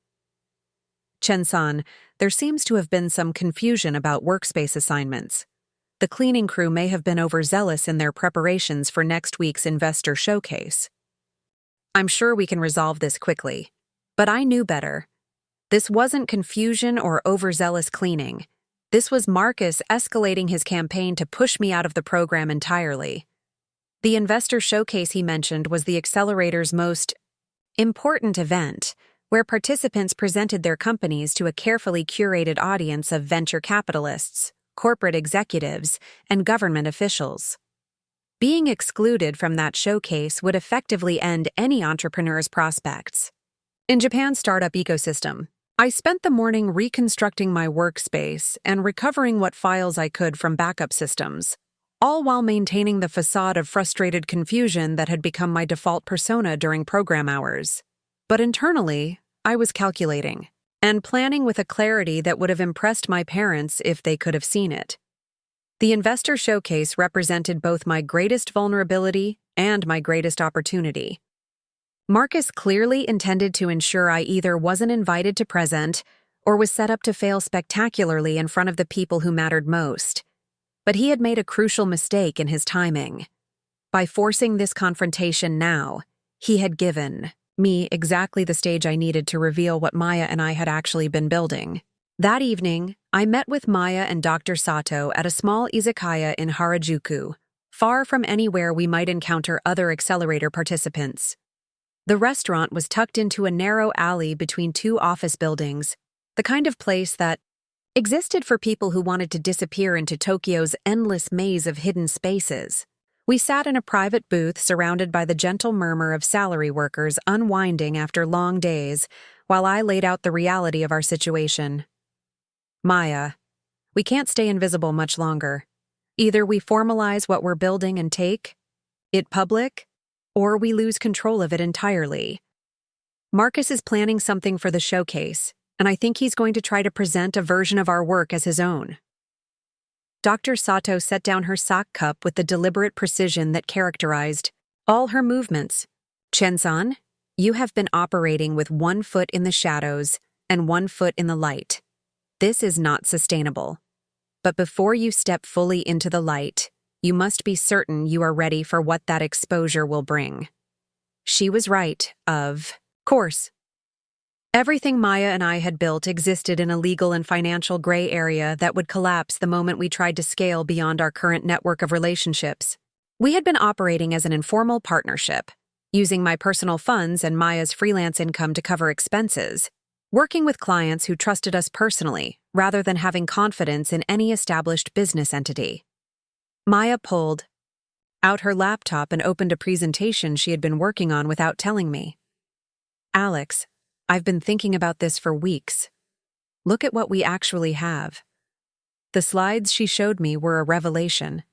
"Chen-san, there seems to have been some confusion about workspace assignments. The cleaning crew may have been overzealous in their preparations for next week's investor showcase." I'm sure we can resolve this quickly. But I knew better. This wasn't confusion or overzealous cleaning. This was Marcus escalating his campaign to push me out of the program entirely. The investor showcase he mentioned was the accelerator's most important event, where participants presented their companies to a carefully curated audience of venture capitalists, corporate executives, and government officials. Being excluded from that showcase would effectively end any entrepreneur's prospects. In Japan's startup ecosystem, I spent the morning reconstructing my workspace and recovering what files I could from backup systems, all while maintaining the facade of frustrated confusion that had become my default persona during program hours. But internally, I was calculating and planning with a clarity that would have impressed my parents if they could have seen it. The investor showcase represented both my greatest vulnerability and my greatest opportunity. Marcus clearly intended to ensure I either wasn't invited to present or was set up to fail spectacularly in front of the people who mattered most. But he had made a crucial mistake in his timing. By forcing this confrontation now, he had given me exactly the stage I needed to reveal what Maya and I had actually been building. That evening, I met with Maya and Dr. Sato at a small izakaya in Harajuku, far from anywhere we might encounter other accelerator participants. The restaurant was tucked into a narrow alley between two office buildings, the kind of place that existed for people who wanted to disappear into Tokyo's endless maze of hidden spaces. We sat in a private booth surrounded by the gentle murmur of salary workers unwinding after long days, while I laid out the reality of our situation. Maya, we can't stay invisible much longer. Either we formalize what we're building and take it public, or we lose control of it entirely. Marcus is planning something for the showcase, and I think he's going to try to present a version of our work as his own. Dr. Sato set down her sock cup with the deliberate precision that characterized all her movements. Chen-san, you have been operating with 1 foot in the shadows and 1 foot in the light. This is not sustainable. But before you step fully into the light, you must be certain you are ready for what that exposure will bring. She was right, of course. Everything Maya and I had built existed in a legal and financial gray area that would collapse the moment we tried to scale beyond our current network of relationships. We had been operating as an informal partnership, using my personal funds and Maya's freelance income to cover expenses, working with clients who trusted us personally rather than having confidence in any established business entity. Maya pulled out her laptop and opened a presentation she had been working on without telling me. Alex, I've been thinking about this for weeks. Look at what we actually have. The slides she showed me were a revelation.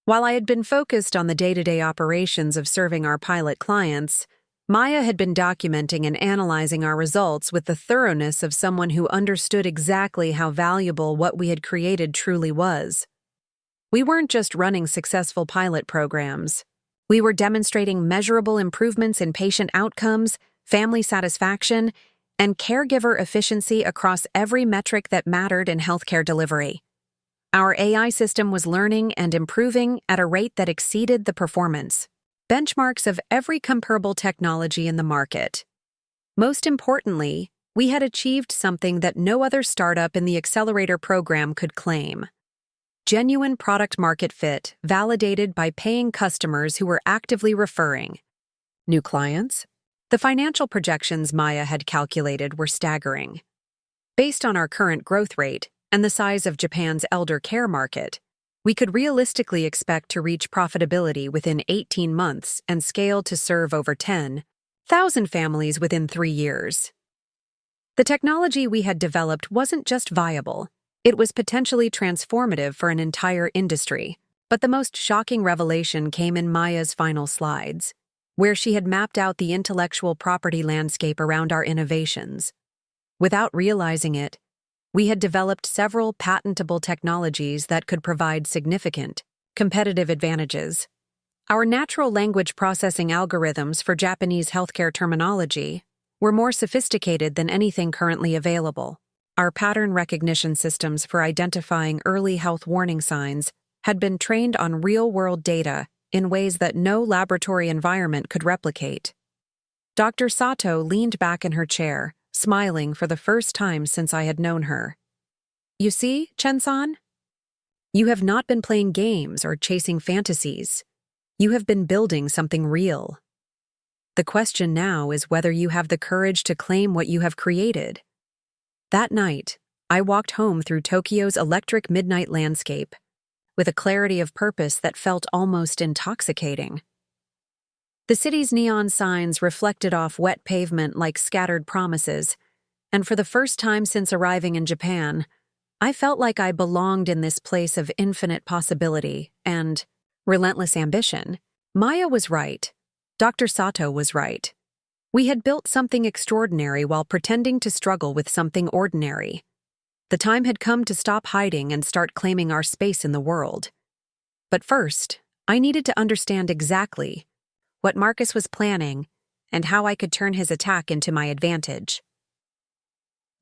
While I had been focused on the day-to-day operations of serving our pilot clients, Maya had been documenting and analyzing our results with the thoroughness of someone who understood exactly how valuable what we had created truly was. We weren't just running successful pilot programs. We were demonstrating measurable improvements in patient outcomes, family satisfaction, and caregiver efficiency across every metric that mattered in healthcare delivery. Our AI system was learning and improving at a rate that exceeded the performance benchmarks of every comparable technology in the market. Most importantly, we had achieved something that no other startup in the accelerator program could claim. Genuine product-market fit, validated by paying customers who were actively referring. New clients? The financial projections Maya had calculated were staggering. Based on our current growth rate and the size of Japan's elder care market, we could realistically expect to reach profitability within 18 months and scale to serve over 10,000 families within 3 years. The technology we had developed wasn't just viable, it was potentially transformative for an entire industry. But the most shocking revelation came in Maya's final slides, where she had mapped out the intellectual property landscape around our innovations. Without realizing it, we had developed several patentable technologies that could provide significant competitive advantages. Our natural language processing algorithms for Japanese healthcare terminology were more sophisticated than anything currently available. Our pattern recognition systems for identifying early health warning signs had been trained on real-world data in ways that no laboratory environment could replicate. Dr. Sato leaned back in her chair, smiling for the first time since I had known her. You see, Chen-san? You have not been playing games or chasing fantasies. You have been building something real. The question now is whether you have the courage to claim what you have created. That night, I walked home through Tokyo's electric midnight landscape, with a clarity of purpose that felt almost intoxicating. The city's neon signs reflected off wet pavement like scattered promises, and for the first time since arriving in Japan, I felt like I belonged in this place of infinite possibility and relentless ambition. Maya was right. Dr. Sato was right. We had built something extraordinary while pretending to struggle with something ordinary. The time had come to stop hiding and start claiming our space in the world. But first, I needed to understand exactly what Marcus was planning and how I could turn his attack into my advantage.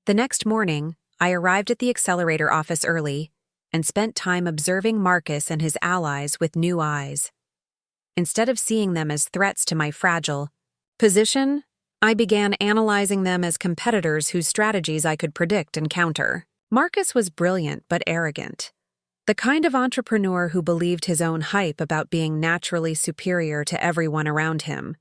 The next morning, I arrived at the accelerator office early and spent time observing Marcus and his allies with new eyes. Instead of seeing them as threats to my fragile position, I began analyzing them as competitors whose strategies I could predict and counter. Marcus was brilliant but arrogant, the kind of entrepreneur who believed his own hype about being naturally superior to everyone around him.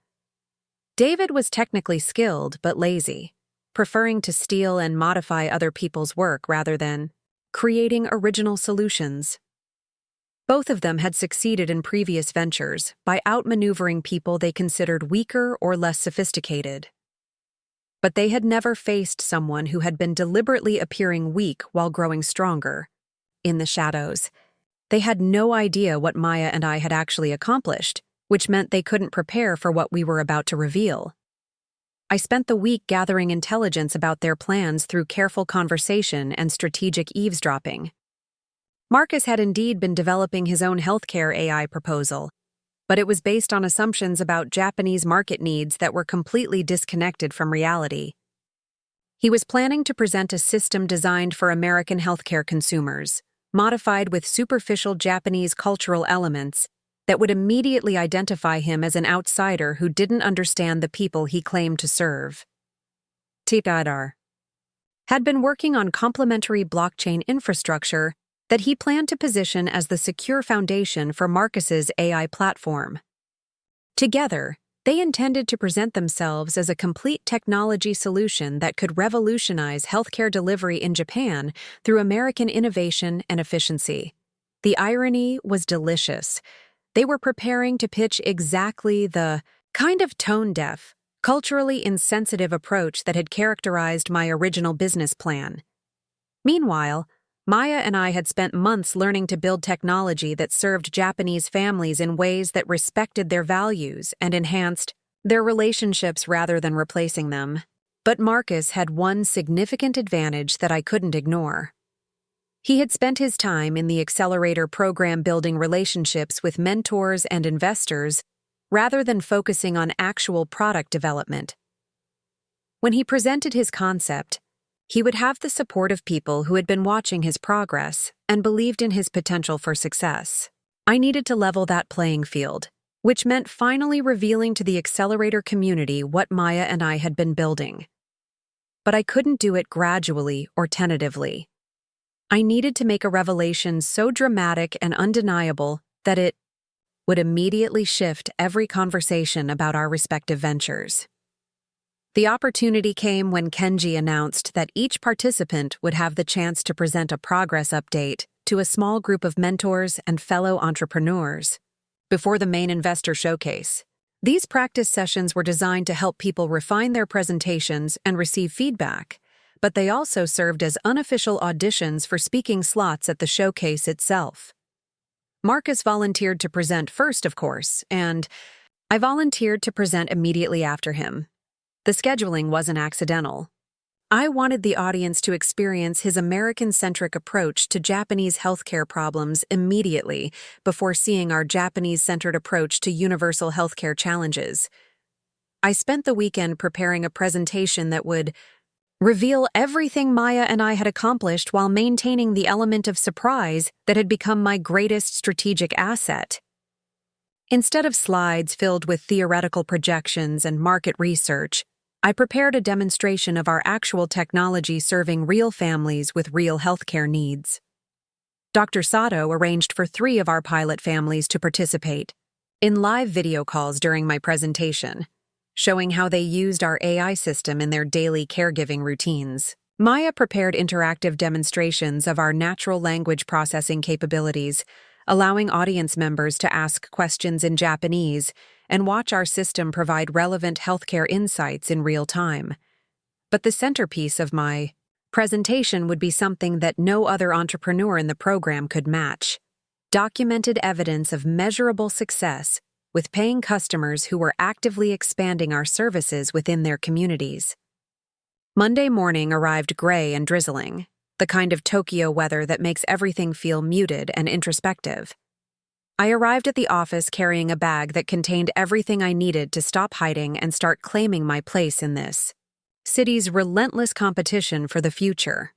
David was technically skilled but lazy, preferring to steal and modify other people's work rather than creating original solutions. Both of them had succeeded in previous ventures by outmaneuvering people they considered weaker or less sophisticated. But they had never faced someone who had been deliberately appearing weak while growing stronger. In the shadows, they had no idea what Maya and I had actually accomplished, which meant they couldn't prepare for what we were about to reveal. I spent the week gathering intelligence about their plans through careful conversation and strategic eavesdropping. Marcus had indeed been developing his own healthcare AI proposal, but it was based on assumptions about Japanese market needs that were completely disconnected from reality. He was planning to present a system designed for American healthcare consumers, modified with superficial Japanese cultural elements that would immediately identify him as an outsider who didn't understand the people he claimed to serve. Tidar had been working on complementary blockchain infrastructure that he planned to position as the secure foundation for Marcus's AI platform. Together, they intended to present themselves as a complete technology solution that could revolutionize healthcare delivery in Japan through American innovation and efficiency. The irony was delicious. They were preparing to pitch exactly the kind of tone-deaf, culturally insensitive approach that had characterized my original business plan. Meanwhile, Maya and I had spent months learning to build technology that served Japanese families in ways that respected their values and enhanced their relationships rather than replacing them. But Marcus had one significant advantage that I couldn't ignore. He had spent his time in the accelerator program building relationships with mentors and investors rather than focusing on actual product development. When he presented his concept, he would have the support of people who had been watching his progress and believed in his potential for success. I needed to level that playing field, which meant finally revealing to the accelerator community what Maya and I had been building. But I couldn't do it gradually or tentatively. I needed to make a revelation so dramatic and undeniable that it would immediately shift every conversation about our respective ventures. The opportunity came when Kenji announced that each participant would have the chance to present a progress update to a small group of mentors and fellow entrepreneurs before the main investor showcase. These practice sessions were designed to help people refine their presentations and receive feedback, but they also served as unofficial auditions for speaking slots at the showcase itself. Marcus volunteered to present first, of course, and I volunteered to present immediately after him. The scheduling wasn't accidental. I wanted the audience to experience his American-centric approach to Japanese healthcare problems immediately before seeing our Japanese-centered approach to universal healthcare challenges. I spent the weekend preparing a presentation that would reveal everything Maya and I had accomplished while maintaining the element of surprise that had become my greatest strategic asset. Instead of slides filled with theoretical projections and market research, I prepared a demonstration of our actual technology serving real families with real healthcare needs. Dr. Sato arranged for 3 of our pilot families to participate in live video calls during my presentation, showing how they used our AI system in their daily caregiving routines. Maya prepared interactive demonstrations of our natural language processing capabilities, allowing audience members to ask questions in Japanese and watch our system provide relevant healthcare insights in real time. But the centerpiece of my presentation would be something that no other entrepreneur in the program could match: documented evidence of measurable success with paying customers who were actively expanding our services within their communities. Monday morning arrived gray and drizzling, the kind of Tokyo weather that makes everything feel muted and introspective. I arrived at the office carrying a bag that contained everything I needed to stop hiding and start claiming my place in this city's relentless competition for the future.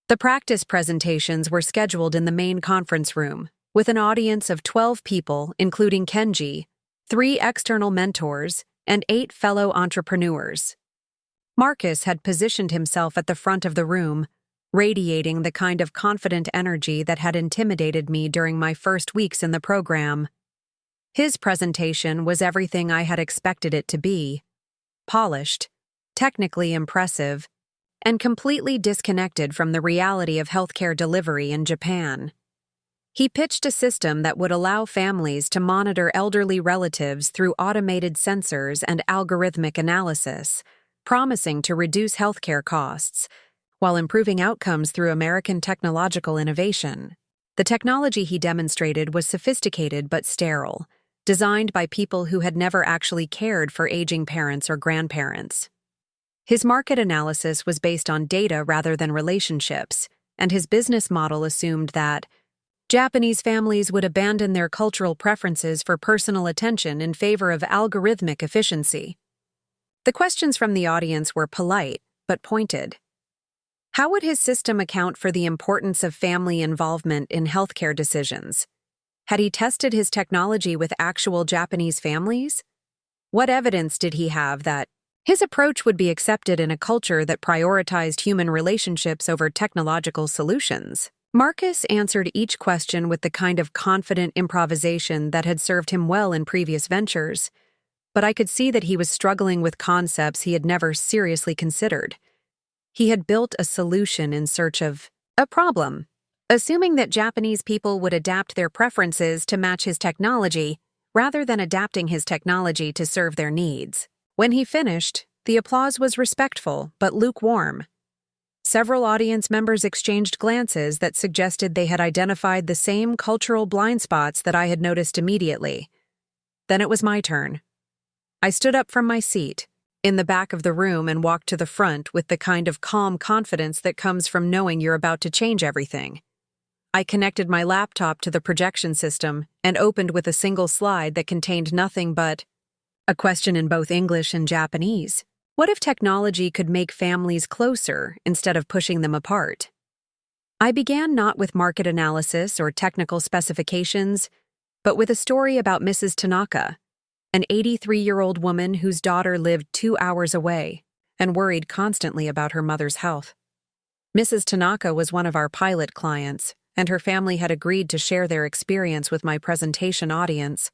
The practice presentations were scheduled in the main conference room, with an audience of 12 people, including Kenji, 3 external mentors, and 8 fellow entrepreneurs. Marcus had positioned himself at the front of the room, radiating the kind of confident energy that had intimidated me during my first weeks in the program. His presentation was everything I had expected it to be: polished, technically impressive, and completely disconnected from the reality of healthcare delivery in Japan. He pitched a system that would allow families to monitor elderly relatives through automated sensors and algorithmic analysis, promising to reduce healthcare costs while improving outcomes through American technological innovation. The technology he demonstrated was sophisticated but sterile, designed by people who had never actually cared for aging parents or grandparents. His market analysis was based on data rather than relationships, and his business model assumed that Japanese families would abandon their cultural preferences for personal attention in favor of algorithmic efficiency. The questions from the audience were polite, but pointed. How would his system account for the importance of family involvement in healthcare decisions? Had he tested his technology with actual Japanese families? What evidence did he have that his approach would be accepted in a culture that prioritized human relationships over technological solutions? Marcus answered each question with the kind of confident improvisation that had served him well in previous ventures, but I could see that he was struggling with concepts he had never seriously considered. He had built a solution in search of a problem, assuming that Japanese people would adapt their preferences to match his technology rather than adapting his technology to serve their needs. When he finished, the applause was respectful but lukewarm. Several audience members exchanged glances that suggested they had identified the same cultural blind spots that I had noticed immediately. Then it was my turn. I stood up from my seat in the back of the room and walked to the front with the kind of calm confidence that comes from knowing you're about to change everything. I connected my laptop to the projection system and opened with a single slide that contained nothing but a question in both English and Japanese. What if technology could make families closer instead of pushing them apart? I began not with market analysis or technical specifications, but with a story about Mrs. Tanaka, an 83-year-old woman whose daughter lived 2 hours away and worried constantly about her mother's health. Mrs. Tanaka was one of our pilot clients, and her family had agreed to share their experience with my presentation audience.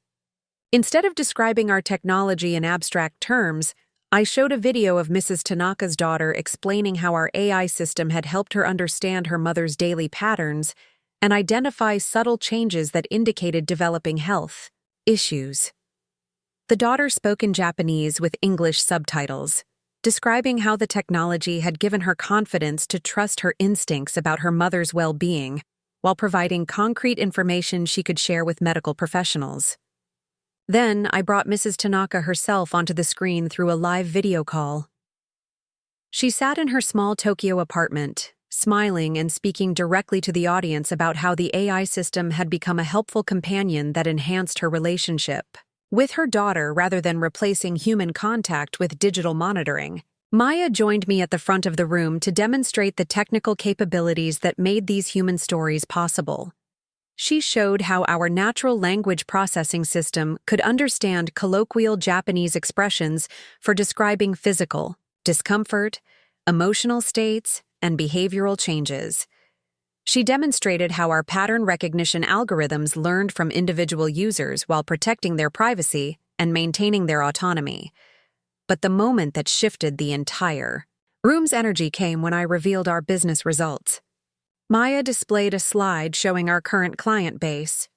Instead of describing our technology in abstract terms, I showed a video of Mrs. Tanaka's daughter explaining how our AI system had helped her understand her mother's daily patterns and identify subtle changes that indicated developing health issues. The daughter spoke in Japanese with English subtitles, describing how the technology had given her confidence to trust her instincts about her mother's well-being, while providing concrete information she could share with medical professionals. Then I brought Mrs. Tanaka herself onto the screen through a live video call. She sat in her small Tokyo apartment, smiling and speaking directly to the audience about how the AI system had become a helpful companion that enhanced her relationship with her daughter rather than replacing human contact with digital monitoring. Maya joined me at the front of the room to demonstrate the technical capabilities that made these human stories possible. She showed how our natural language processing system could understand colloquial Japanese expressions for describing physical, discomfort, emotional states, and behavioral changes. She demonstrated how our pattern recognition algorithms learned from individual users while protecting their privacy and maintaining their autonomy. But the moment that shifted the entire room's energy came when I revealed our business results. Maya displayed a slide showing our current client base,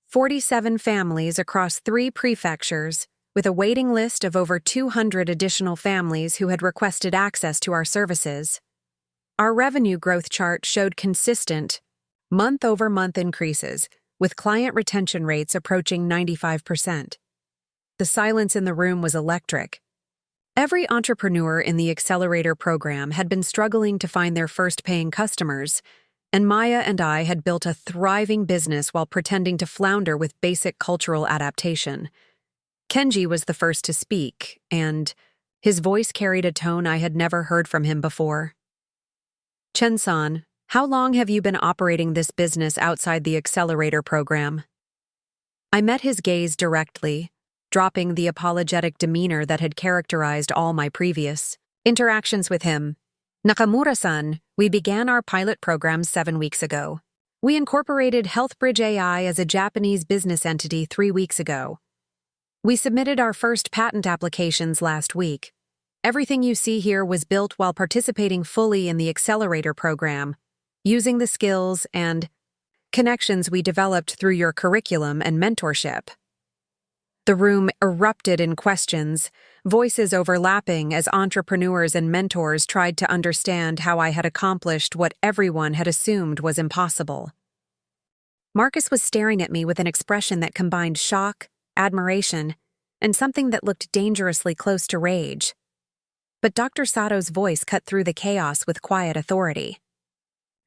47 families across 3 prefectures, with a waiting list of over 200 additional families who had requested access to our services. Our revenue growth chart showed consistent, month-over-month increases, with client retention rates approaching 95%. The silence in the room was electric. Every entrepreneur in the accelerator program had been struggling to find their first paying customers, and Maya and I had built a thriving business while pretending to flounder with basic cultural adaptation. Kenji was the first to speak, and his voice carried a tone I had never heard from him before. Chen-san, how long have you been operating this business outside the accelerator program? I met his gaze directly, dropping the apologetic demeanor that had characterized all my previous interactions with him. Nakamura-san, we began our pilot program 7 weeks ago. We incorporated HealthBridge AI as a Japanese business entity 3 weeks ago. We submitted our first patent applications last week. Everything you see here was built while participating fully in the accelerator program, using the skills and connections we developed through your curriculum and mentorship. The room erupted in questions, voices overlapping as entrepreneurs and mentors tried to understand how I had accomplished what everyone had assumed was impossible. Marcus was staring at me with an expression that combined shock, admiration, and something that looked dangerously close to rage. But Dr. Sato's voice cut through the chaos with quiet authority.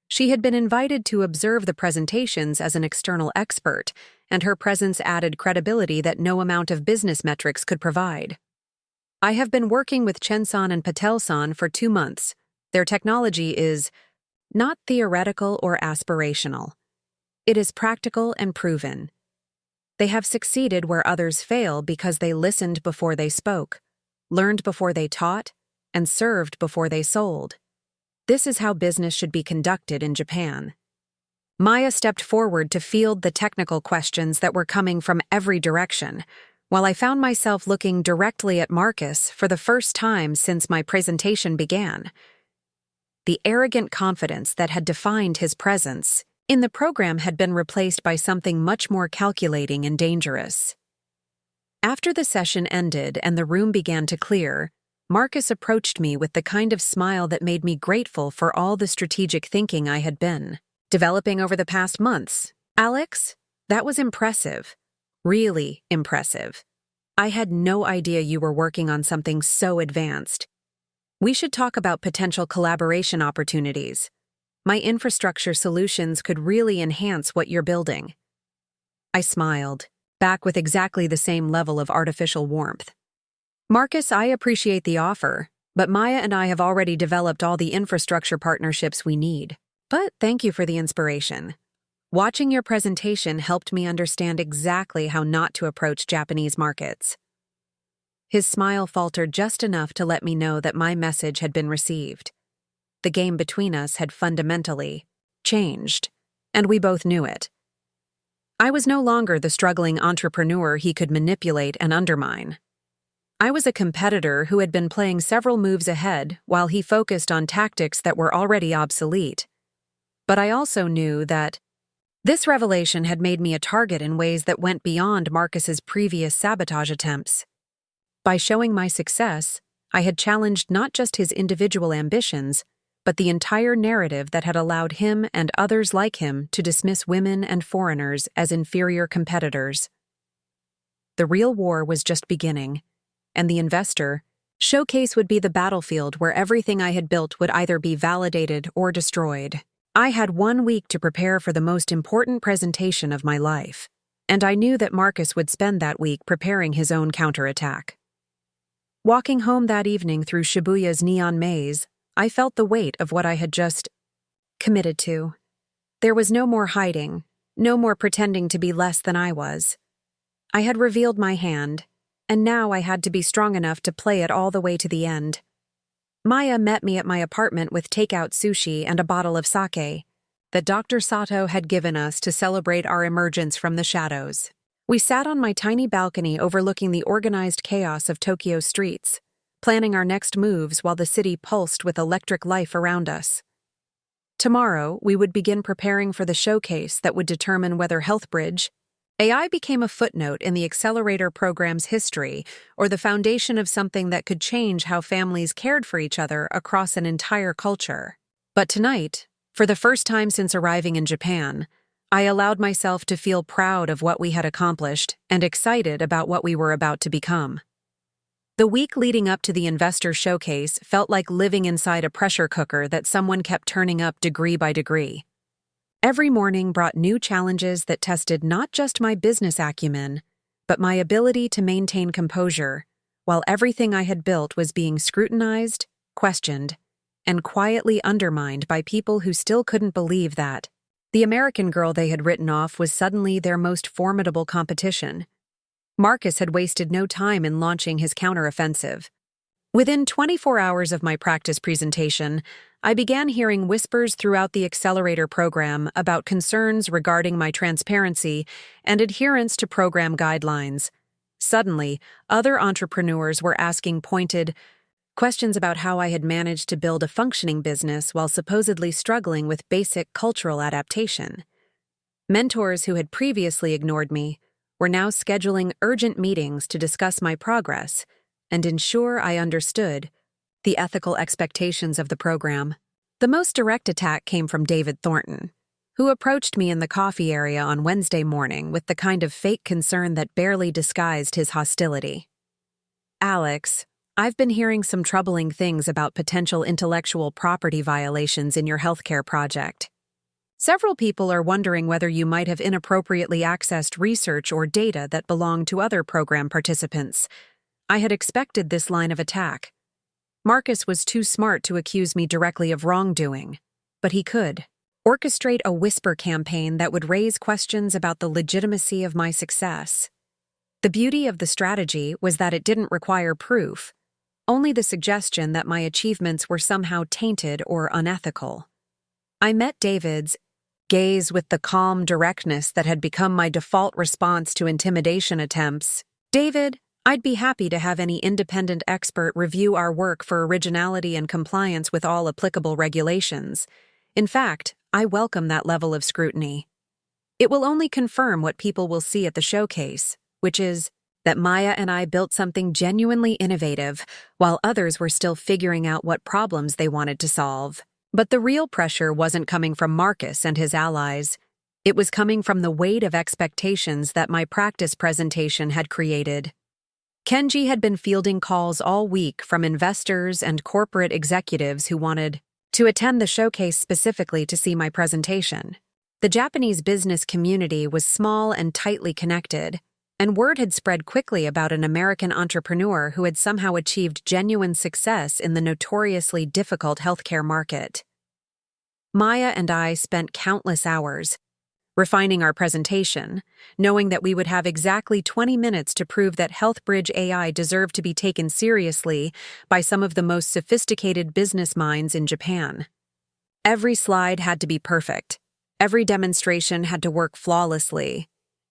She had been invited to observe the presentations as an external expert, and her presence added credibility that no amount of business metrics could provide. I have been working with Chen-san and Patel-san for 2 months. Their technology is not theoretical or aspirational. It is practical and proven. They have succeeded where others fail because they listened before they spoke, learned before they taught, and served before they sold. This is how business should be conducted in Japan. Maya stepped forward to field the technical questions that were coming from every direction, while I found myself looking directly at Marcus for the first time since my presentation began. The arrogant confidence that had defined his presence in the program had been replaced by something much more calculating and dangerous. After the session ended and the room began to clear, Marcus approached me with the kind of smile that made me grateful for all the strategic thinking I had been developing over the past months. Alex, that was impressive. Really impressive. I had no idea you were working on something so advanced. We should talk about potential collaboration opportunities. My infrastructure solutions could really enhance what you're building. I smiled, back with exactly the same level of artificial warmth. Marcus, I appreciate the offer, but Maya and I have already developed all the infrastructure partnerships we need. But thank you for the inspiration. Watching your presentation helped me understand exactly how not to approach Japanese markets. His smile faltered just enough to let me know that my message had been received. The game between us had fundamentally changed, and we both knew it. I was no longer the struggling entrepreneur he could manipulate and undermine. I was a competitor who had been playing several moves ahead while he focused on tactics that were already obsolete. But I also knew that this revelation had made me a target in ways that went beyond Marcus's previous sabotage attempts. By showing my success, I had challenged not just his individual ambitions, but the entire narrative that had allowed him and others like him to dismiss women and foreigners as inferior competitors. The real war was just beginning, and the investor showcase would be the battlefield where everything I had built would either be validated or destroyed. I had 1 week to prepare for the most important presentation of my life, and I knew that Marcus would spend that week preparing his own counterattack. Walking home that evening through Shibuya's neon maze, I felt the weight of what I had just committed to. There was no more hiding, No more pretending to be less than I was. I had revealed my hand, and now I had to be strong enough to play it all the way to the end. Maya met me at my apartment with takeout sushi and a bottle of sake that Dr. Sato had given us to celebrate our emergence from the shadows. We sat on my tiny balcony overlooking the organized chaos of Tokyo's streets, planning our next moves while the city pulsed with electric life around us. Tomorrow, we would begin preparing for the showcase that would determine whether HealthBridge AI became a footnote in the accelerator program's history or the foundation of something that could change how families cared for each other across an entire culture. But tonight, for the first time since arriving in Japan, I allowed myself to feel proud of what we had accomplished and excited about what we were about to become. The week leading up to the investor showcase felt like living inside a pressure cooker that someone kept turning up degree by degree. Every morning brought new challenges that tested not just my business acumen, but my ability to maintain composure, while everything I had built was being scrutinized, questioned, and quietly undermined by people who still couldn't believe that the American girl they had written off was suddenly their most formidable competition. Marcus had wasted no time in launching his counteroffensive. Within 24 hours of my practice presentation, I began hearing whispers throughout the accelerator program about concerns regarding my transparency and adherence to program guidelines. Suddenly, other entrepreneurs were asking pointed questions about how I had managed to build a functioning business while supposedly struggling with basic cultural adaptation. Mentors who had previously ignored me were now scheduling urgent meetings to discuss my progress and ensure I understood the ethical expectations of the program. The most direct attack came from David Thornton, who approached me in the coffee area on Wednesday morning with the kind of fake concern that barely disguised his hostility. "Alex, I've been hearing some troubling things about potential intellectual property violations in your healthcare project. Several people are wondering whether you might have inappropriately accessed research or data that belonged to other program participants. I had expected this line of attack. Marcus was too smart to accuse me directly of wrongdoing, but he could orchestrate a whisper campaign that would raise questions about the legitimacy of my success. The beauty of the strategy was that it didn't require proof, only the suggestion that my achievements were somehow tainted or unethical. I met David's gaze with the calm directness that had become my default response to intimidation attempts. "David, I'd be happy to have any independent expert review our work for originality and compliance with all applicable regulations. In fact, I welcome that level of scrutiny. It will only confirm what people will see at the showcase, which is that Maya and I built something genuinely innovative, while others were still figuring out what problems they wanted to solve. But the real pressure wasn't coming from Marcus and his allies. It was coming from the weight of expectations that my practice presentation had created. Kenji had been fielding calls all week from investors and corporate executives who wanted to attend the showcase specifically to see my presentation. The Japanese business community was small and tightly connected, and word had spread quickly about an American entrepreneur who had somehow achieved genuine success in the notoriously difficult healthcare market. Maya and I spent countless hours refining our presentation, knowing that we would have exactly 20 minutes to prove that HealthBridge AI deserved to be taken seriously by some of the most sophisticated business minds in Japan. Every slide had to be perfect, every demonstration had to work flawlessly,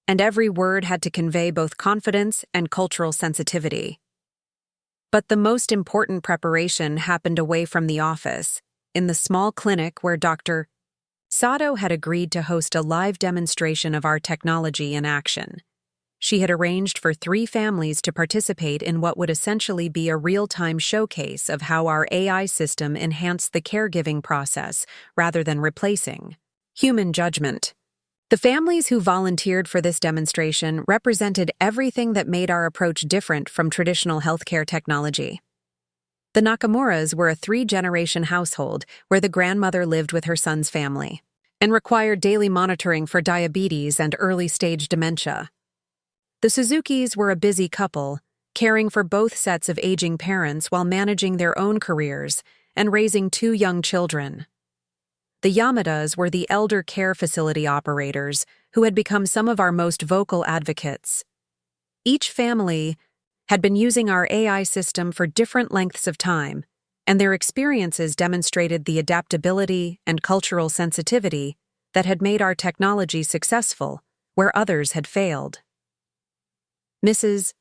and every word had to convey both confidence and cultural sensitivity. But the most important preparation happened away from the office, in the small clinic where Dr. Sato had agreed to host a live demonstration of our technology in action. She had arranged for 3 families to participate in what would essentially be a real-time showcase of how our AI system enhanced the caregiving process rather than replacing human judgment. The families who volunteered for this demonstration represented everything that made our approach different from traditional healthcare technology. The Nakamuras were a 3-generation household where the grandmother lived with her son's family and required daily monitoring for diabetes and early-stage dementia. The Suzukis were a busy couple, caring for both sets of aging parents while managing their own careers and raising 2 young children. The Yamadas were the elder care facility operators who had become some of our most vocal advocates. Each family had been using our AI system for different lengths of time, and their experiences demonstrated the adaptability and cultural sensitivity that had made our technology successful where others had failed. Mrs.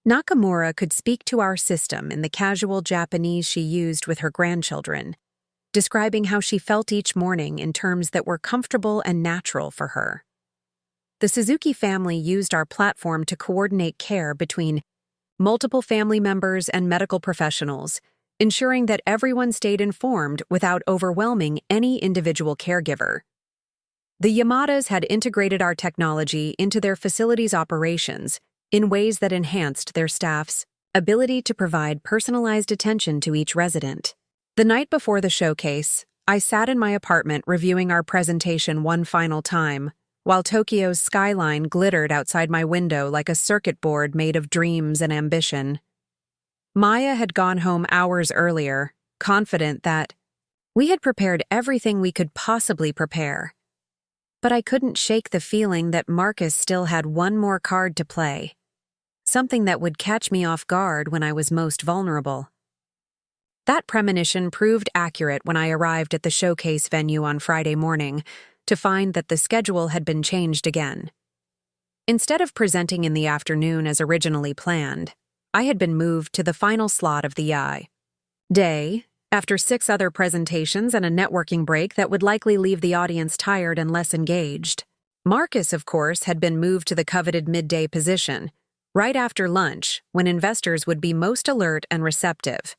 Nakamura could speak to our system in the casual Japanese she used with her grandchildren, describing how she felt each morning in terms that were comfortable and natural for her. The Suzuki family used our platform to coordinate care between multiple family members and medical professionals, ensuring that everyone stayed informed without overwhelming any individual caregiver. The Yamadas had integrated our technology into their facilities' operations in ways that enhanced their staff's ability to provide personalized attention to each resident. The night before the showcase, I sat in my apartment reviewing our presentation one final time, while Tokyo's skyline glittered outside my window like a circuit board made of dreams and ambition. Maya had gone home hours earlier, confident that we had prepared everything we could possibly prepare. But I couldn't shake the feeling that Marcus still had one more card to play, something that would catch me off guard when I was most vulnerable. That premonition proved accurate when I arrived at the showcase venue on Friday morning to find that the schedule had been changed again. Instead of presenting in the afternoon as originally planned, I had been moved to the final slot of the day, after 6 other presentations and a networking break that would likely leave the audience tired and less engaged. Marcus, of course, had been moved to the coveted midday position, right after lunch, when investors would be most alert and receptive.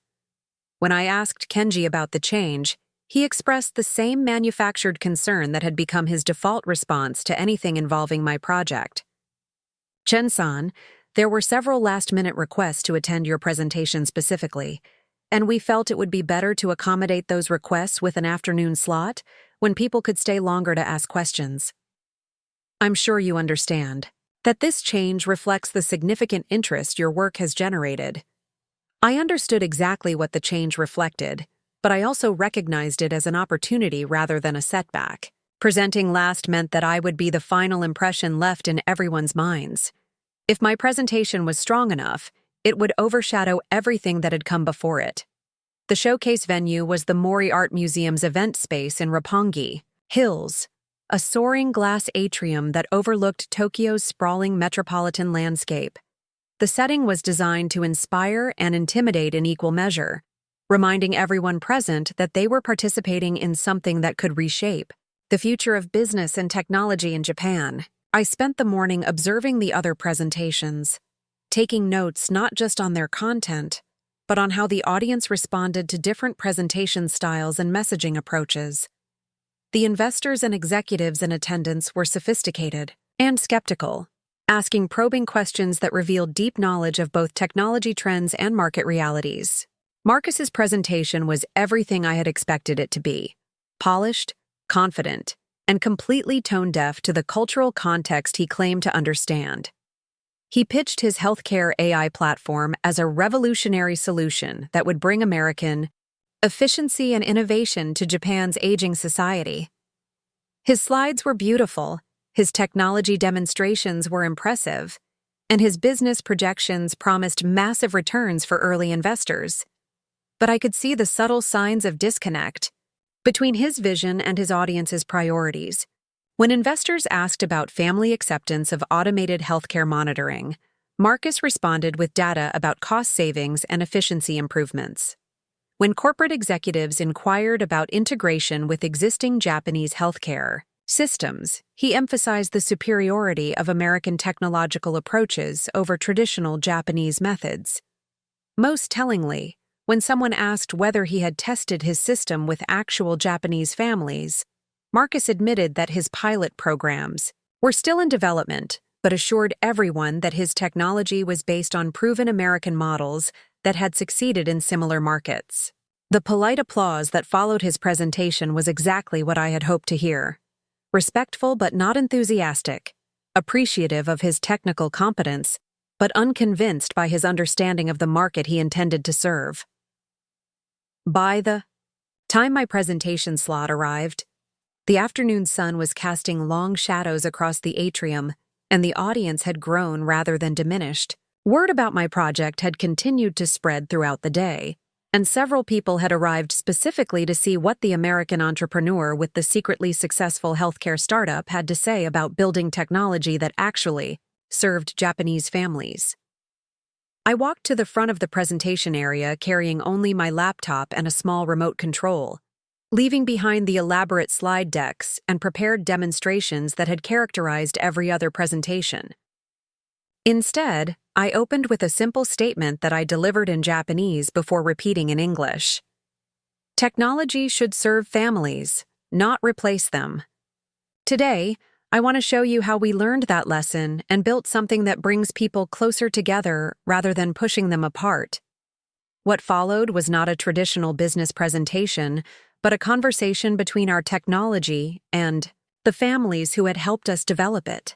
When I asked Kenji about the change, he expressed the same manufactured concern that had become his default response to anything involving my project. Chen-san, there were several last-minute requests to attend your presentation specifically, and we felt it would be better to accommodate those requests with an afternoon slot when people could stay longer to ask questions. I'm sure you understand that this change reflects the significant interest your work has generated. I understood exactly what the change reflected, but I also recognized it as an opportunity rather than a setback. Presenting last meant that I would be the final impression left in everyone's minds. If my presentation was strong enough, it would overshadow everything that had come before it. The showcase venue was the Mori Art Museum's event space in Roppongi Hills, a soaring glass atrium that overlooked Tokyo's sprawling metropolitan landscape. The setting was designed to inspire and intimidate in equal measure, reminding everyone present that they were participating in something that could reshape the future of business and technology in Japan. I spent the morning observing the other presentations, taking notes not just on their content, but on how the audience responded to different presentation styles and messaging approaches. The investors and executives in attendance were sophisticated and skeptical, asking probing questions that revealed deep knowledge of both technology trends and market realities. Marcus's presentation was everything I had expected it to be: polished, confident, and completely tone-deaf to the cultural context he claimed to understand. He pitched his healthcare AI platform as a revolutionary solution that would bring American efficiency and innovation to Japan's aging society. His slides were beautiful, his technology demonstrations were impressive, and his business projections promised massive returns for early investors. But I could see the subtle signs of disconnect between his vision and his audience's priorities. When investors asked about family acceptance of automated healthcare monitoring, Marcus responded with data about cost savings and efficiency improvements. When corporate executives inquired about integration with existing Japanese healthcare systems, he emphasized the superiority of American technological approaches over traditional Japanese methods. Most tellingly, when someone asked whether he had tested his system with actual Japanese families, Marcus admitted that his pilot programs were still in development, but assured everyone that his technology was based on proven American models that had succeeded in similar markets. The polite applause that followed his presentation was exactly what I had hoped to hear. Respectful but not enthusiastic, appreciative of his technical competence, but unconvinced by his understanding of the market he intended to serve. By the time my presentation slot arrived, The afternoon sun was casting long shadows across the atrium, and the audience had grown rather than diminished. Word about my project had continued to spread throughout the day, and several people had arrived specifically to see what the American entrepreneur with the secretly successful healthcare startup had to say about building technology that actually served Japanese families. I walked to the front of the presentation area carrying only my laptop and a small remote control, leaving behind the elaborate slide decks and prepared demonstrations that had characterized every other presentation. Instead, I opened with a simple statement that I delivered in Japanese before repeating in English. Technology should serve families, not replace them. Today, I want to show you how we learned that lesson and built something that brings people closer together rather than pushing them apart. What followed was not a traditional business presentation, but a conversation between our technology and the families who had helped us develop it.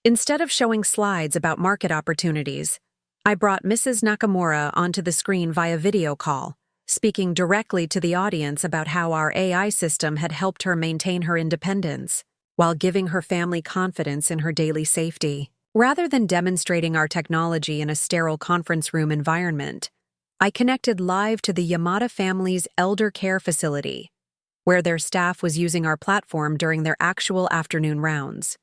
Instead of showing slides about market opportunities, I brought Mrs. Nakamura onto the screen via video call, speaking directly to the audience about how our AI system had helped her maintain her independence, while giving her family confidence in her daily safety. Rather than demonstrating our technology in a sterile conference room environment, I connected live to the Yamada family's elder care facility, where their staff was using our platform during their actual afternoon rounds.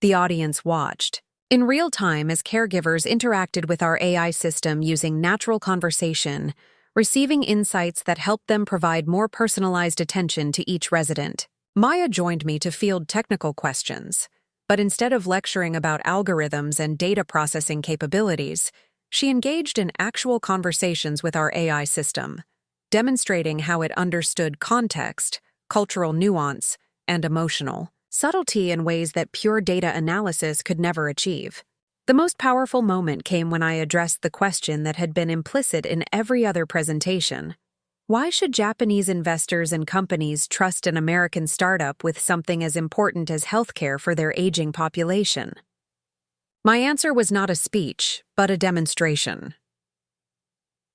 The audience watched in real time as caregivers interacted with our AI system using natural conversation, receiving insights that helped them provide more personalized attention to each resident. Maya joined me to field technical questions, but instead of lecturing about algorithms and data processing capabilities, she engaged in actual conversations with our AI system, demonstrating how it understood context, cultural nuance, and emotional subtlety in ways that pure data analysis could never achieve. The most powerful moment came when I addressed the question that had been implicit in every other presentation. Why should Japanese investors and companies trust an American startup with something as important as healthcare for their aging population? My answer was not a speech, but a demonstration.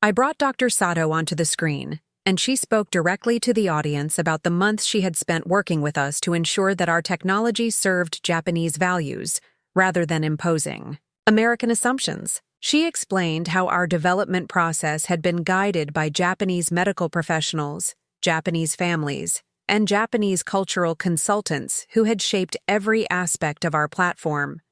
I brought Dr. Sato onto the screen, and she spoke directly to the audience about the months she had spent working with us to ensure that our technology served Japanese values, rather than imposing American assumptions. She explained how our development process had been guided by Japanese medical professionals, Japanese families, and Japanese cultural consultants who had shaped every aspect of our platform.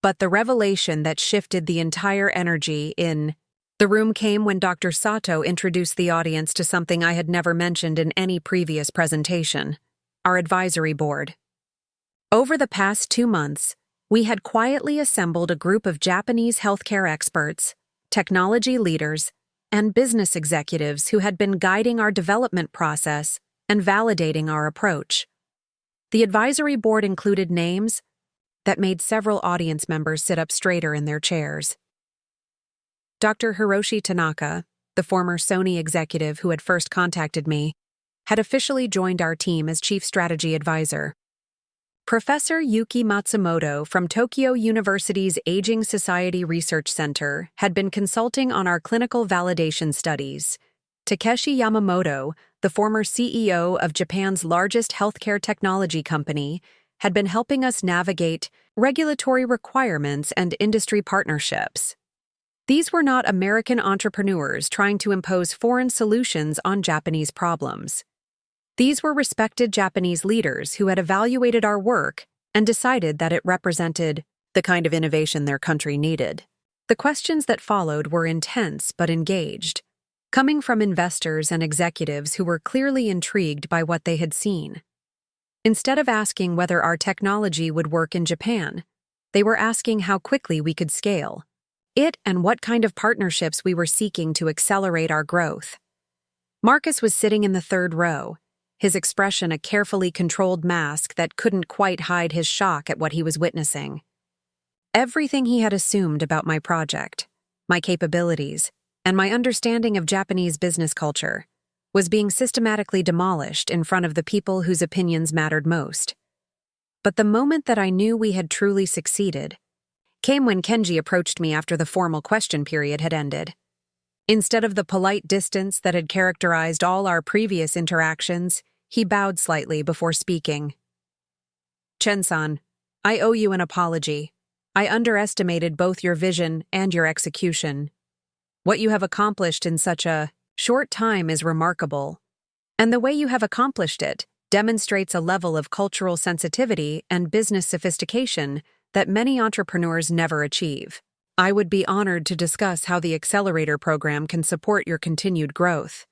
But the revelation that shifted the entire energy in the room came when Dr. Sato introduced the audience to something I had never mentioned in any previous presentation: our advisory board. Over the past 2 months, we had quietly assembled a group of Japanese healthcare experts, technology leaders, and business executives who had been guiding our development process and validating our approach. The advisory board included names that made several audience members sit up straighter in their chairs. Dr. Hiroshi Tanaka, the former Sony executive who had first contacted me, had officially joined our team as Chief Strategy Advisor. Professor Yuki Matsumoto from Tokyo University's Aging Society Research Center had been consulting on our clinical validation studies. Takeshi Yamamoto, the former CEO of Japan's largest healthcare technology company, had been helping us navigate regulatory requirements and industry partnerships. These were not American entrepreneurs trying to impose foreign solutions on Japanese problems. These were respected Japanese leaders who had evaluated our work and decided that it represented the kind of innovation their country needed. The questions that followed were intense but engaged, coming from investors and executives who were clearly intrigued by what they had seen. Instead of asking whether our technology would work in Japan, they were asking how quickly we could scale it and what kind of partnerships we were seeking to accelerate our growth. Marcus was sitting in the third row, his expression a carefully controlled mask that couldn't quite hide his shock at what he was witnessing. Everything he had assumed about my project, my capabilities, and my understanding of Japanese business culture was being systematically demolished in front of the people whose opinions mattered most. But the moment that I knew we had truly succeeded came when Kenji approached me after the formal question period had ended. Instead of the polite distance that had characterized all our previous interactions, He bowed slightly before speaking. Chen-san, I owe you an apology. I underestimated both your vision and your execution. What you have accomplished in such a short time is remarkable, and the way you have accomplished it demonstrates a level of cultural sensitivity and business sophistication that many entrepreneurs never achieve. I would be honored to discuss how the accelerator program can support your continued growth.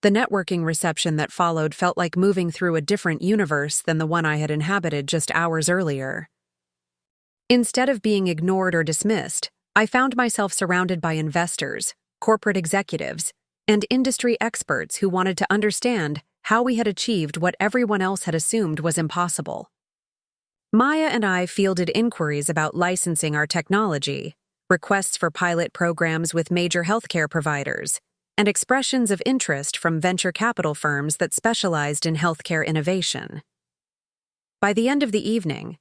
The networking reception that followed felt like moving through a different universe than the one I had inhabited just hours earlier. Instead of being ignored or dismissed, I found myself surrounded by investors, corporate executives, and industry experts who wanted to understand how we had achieved what everyone else had assumed was impossible. Maya and I fielded inquiries about licensing our technology, requests for pilot programs with major healthcare providers, and expressions of interest from venture capital firms that specialized in healthcare innovation. By the end of the evening,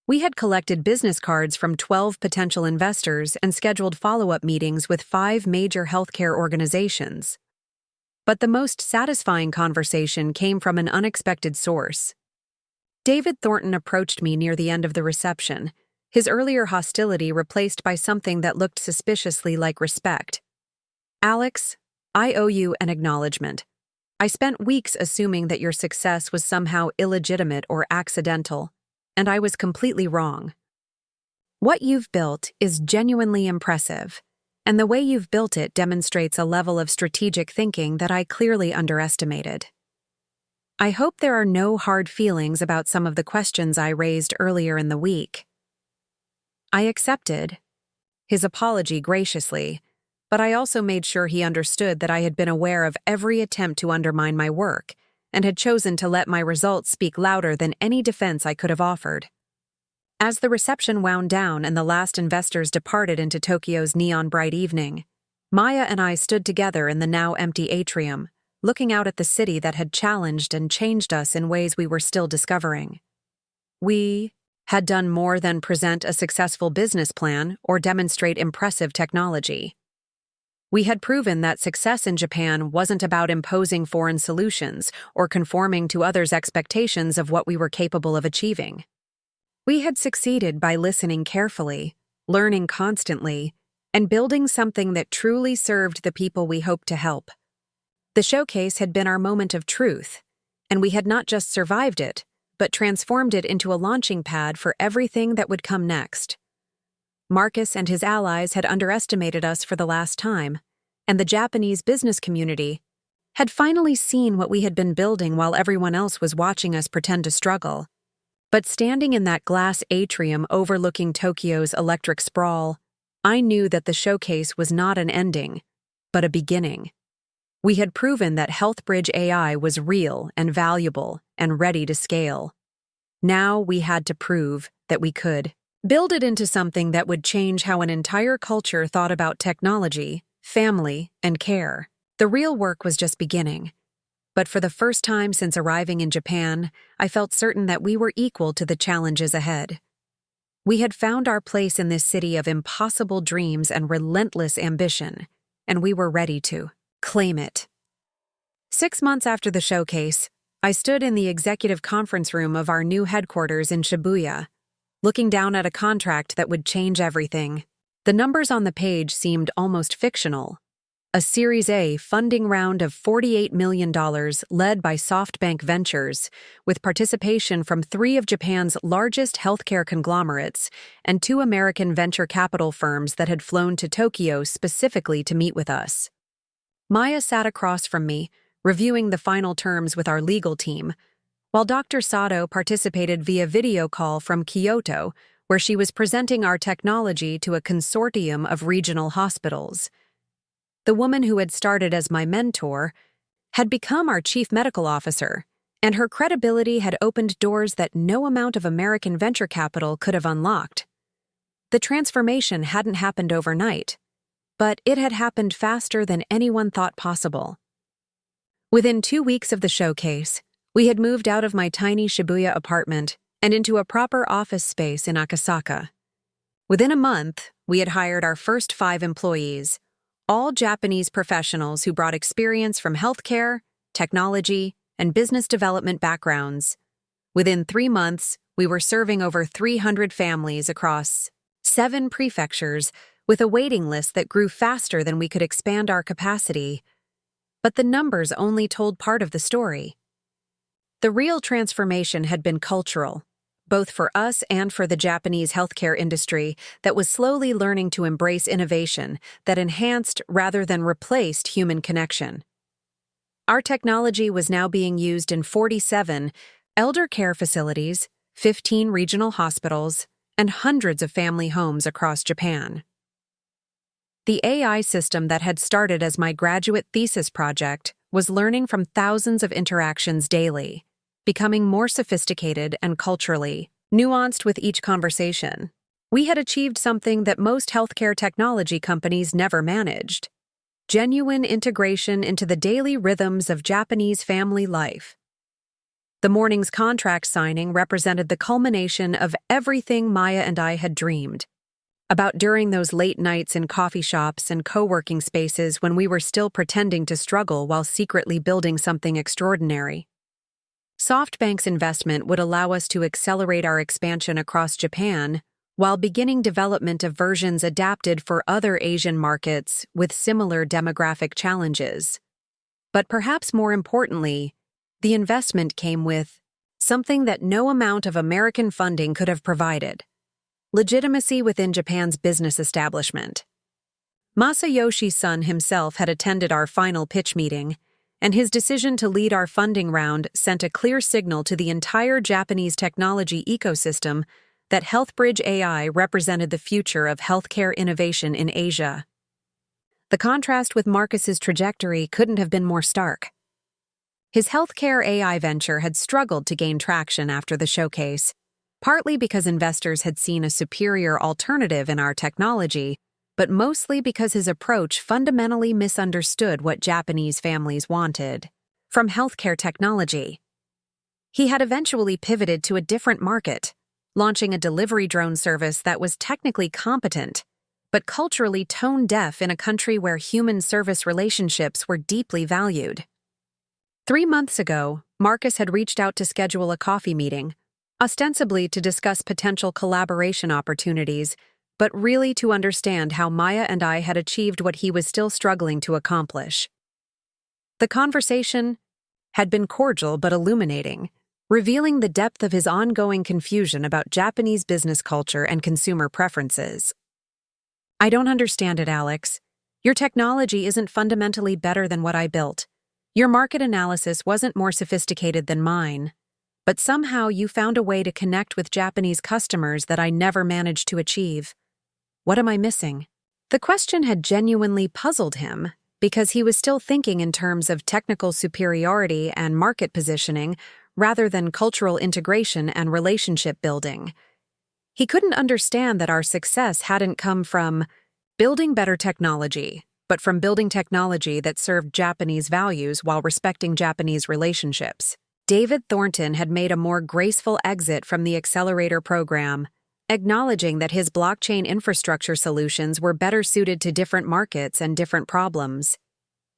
we had collected business cards from 12 potential investors and scheduled follow-up meetings with 5 major healthcare organizations. But the most satisfying conversation came from an unexpected source. David Thornton approached me near the end of the reception, his earlier hostility replaced by something that looked suspiciously like respect. Alex, I owe you an acknowledgement. I spent weeks assuming that your success was somehow illegitimate or accidental, and I was completely wrong. What you've built is genuinely impressive, and the way you've built it demonstrates a level of strategic thinking that I clearly underestimated. I hope there are no hard feelings about some of the questions I raised earlier in the week. I accepted his apology graciously, but I also made sure he understood that I had been aware of every attempt to undermine my work and had chosen to let my results speak louder than any defense I could have offered. As the reception wound down and the last investors departed into Tokyo's neon-bright evening, Maya and I stood together in the now empty atrium, looking out at the city that had challenged and changed us in ways we were still discovering. We had done more than present a successful business plan or demonstrate impressive technology. We had proven that success in Japan wasn't about imposing foreign solutions or conforming to others' expectations of what we were capable of achieving. We had succeeded by listening carefully, learning constantly, and building something that truly served the people we hoped to help. The showcase had been our moment of truth, and we had not just survived it, but transformed it into a launching pad for everything that would come next. Marcus and his allies had underestimated us for the last time, and the Japanese business community had finally seen what we had been building while everyone else was watching us pretend to struggle. But standing in that glass atrium overlooking Tokyo's electric sprawl, I knew that the showcase was not an ending, but a beginning. We had proven that HealthBridge AI was real and valuable and ready to scale. Now we had to prove that we could build it into something that would change how an entire culture thought about technology, family, and care. The real work was just beginning. But for the first time since arriving in Japan, I felt certain that we were equal to the challenges ahead. We had found our place in this city of impossible dreams and relentless ambition, and we were ready to claim it. 6 months after the showcase, I stood in the executive conference room of our new headquarters in Shibuya, looking down at a contract that would change everything. The numbers on the page seemed almost fictional. A Series A funding round of $48 million led by SoftBank Ventures, with participation from 3 of Japan's largest healthcare conglomerates and 2 American venture capital firms that had flown to Tokyo specifically to meet with us. Maya sat across from me, reviewing the final terms with our legal team, while Dr. Sato participated via video call from Kyoto, where she was presenting our technology to a consortium of regional hospitals. The woman who had started as my mentor had become our chief medical officer, and her credibility had opened doors that no amount of American venture capital could have unlocked. The transformation hadn't happened overnight, but it had happened faster than anyone thought possible. Within 2 weeks of the showcase, we had moved out of my tiny Shibuya apartment and into a proper office space in Akasaka. Within a month, we had hired our first 5 employees, all Japanese professionals who brought experience from healthcare, technology, and business development backgrounds. Within 3 months, we were serving over 300 families across 7 prefectures, with a waiting list that grew faster than we could expand our capacity. But the numbers only told part of the story. The real transformation had been cultural, both for us and for the Japanese healthcare industry that was slowly learning to embrace innovation that enhanced rather than replaced human connection. Our technology was now being used in 47 elder care facilities, 15 regional hospitals, and hundreds of family homes across Japan. The AI system that had started as my graduate thesis project was learning from thousands of interactions daily, becoming more sophisticated and culturally nuanced with each conversation. We had achieved something that most healthcare technology companies never managed: genuine integration into the daily rhythms of Japanese family life. The morning's contract signing represented the culmination of everything Maya and I had dreamed about during those late nights in coffee shops and co-working spaces when we were still pretending to struggle while secretly building something extraordinary. SoftBank's investment would allow us to accelerate our expansion across Japan while beginning development of versions adapted for other Asian markets with similar demographic challenges. But perhaps more importantly, the investment came with something that no amount of American funding could have provided: legitimacy within Japan's business establishment. Masayoshi Son himself had attended our final pitch meeting, and his decision to lead our funding round sent a clear signal to the entire Japanese technology ecosystem that HealthBridge AI represented the future of healthcare innovation in Asia. The contrast with Marcus's trajectory couldn't have been more stark. His healthcare AI venture had struggled to gain traction after the showcase, partly because investors had seen a superior alternative in our technology, but mostly because his approach fundamentally misunderstood what Japanese families wanted from healthcare technology. He had eventually pivoted to a different market, launching a delivery drone service that was technically competent, but culturally tone-deaf in a country where human service relationships were deeply valued. 3 months ago, Marcus had reached out to schedule a coffee meeting, ostensibly to discuss potential collaboration opportunities, but really to understand how Maya and I had achieved what he was still struggling to accomplish. The conversation had been cordial but illuminating, revealing the depth of his ongoing confusion about Japanese business culture and consumer preferences. "I don't understand it, Alex. Your technology isn't fundamentally better than what I built. Your market analysis wasn't more sophisticated than mine. But somehow you found a way to connect with Japanese customers that I never managed to achieve. What am I missing?" The question had genuinely puzzled him, because he was still thinking in terms of technical superiority and market positioning rather than cultural integration and relationship building. He couldn't understand that our success hadn't come from building better technology, but from building technology that served Japanese values while respecting Japanese relationships. David Thornton had made a more graceful exit from the accelerator program, acknowledging that his blockchain infrastructure solutions were better suited to different markets and different problems.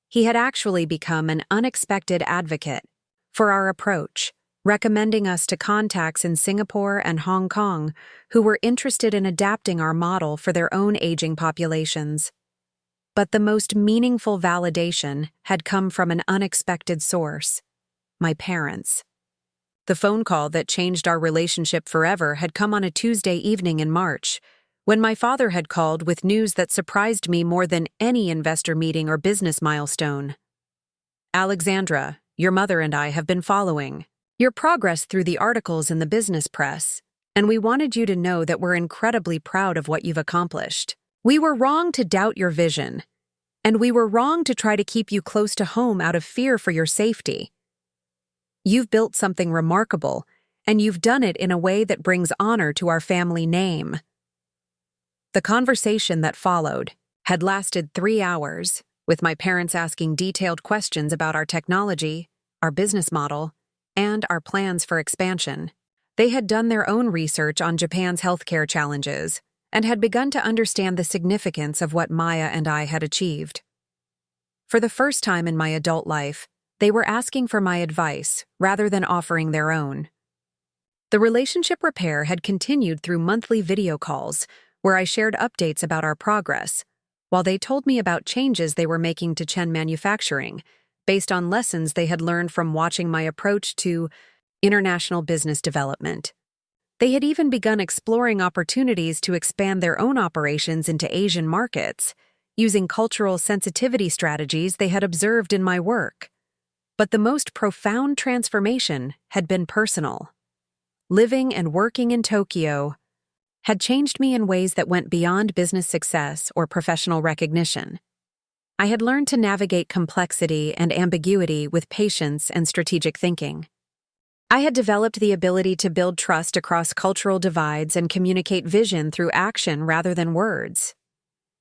He had actually become an unexpected advocate for our approach, recommending us to contacts in Singapore and Hong Kong who were interested in adapting our model for their own aging populations. But the most meaningful validation had come from an unexpected source: my parents. The phone call that changed our relationship forever had come on a Tuesday evening in March, when my father had called with news that surprised me more than any investor meeting or business milestone. "Alexandra, your mother and I have been following your progress through the articles in the business press, and we wanted you to know that we're incredibly proud of what you've accomplished. We were wrong to doubt your vision, and we were wrong to try to keep you close to home out of fear for your safety. You've built something remarkable, and you've done it in a way that brings honor to our family name." The conversation that followed had lasted 3 hours, with my parents asking detailed questions about our technology, our business model, and our plans for expansion. They had done their own research on Japan's healthcare challenges and had begun to understand the significance of what Maya and I had achieved. For the first time in my adult life, They were asking for my advice rather than offering their own. The relationship repair had continued through monthly video calls, where I shared updates about our progress, while they told me about changes they were making to Chen Manufacturing, based on lessons they had learned from watching my approach to international business development. They had even begun exploring opportunities to expand their own operations into Asian markets, using cultural sensitivity strategies they had observed in my work. But the most profound transformation had been personal. Living and working in Tokyo had changed me in ways that went beyond business success or professional recognition. I had learned to navigate complexity and ambiguity with patience and strategic thinking. I had developed the ability to build trust across cultural divides and communicate vision through action rather than words.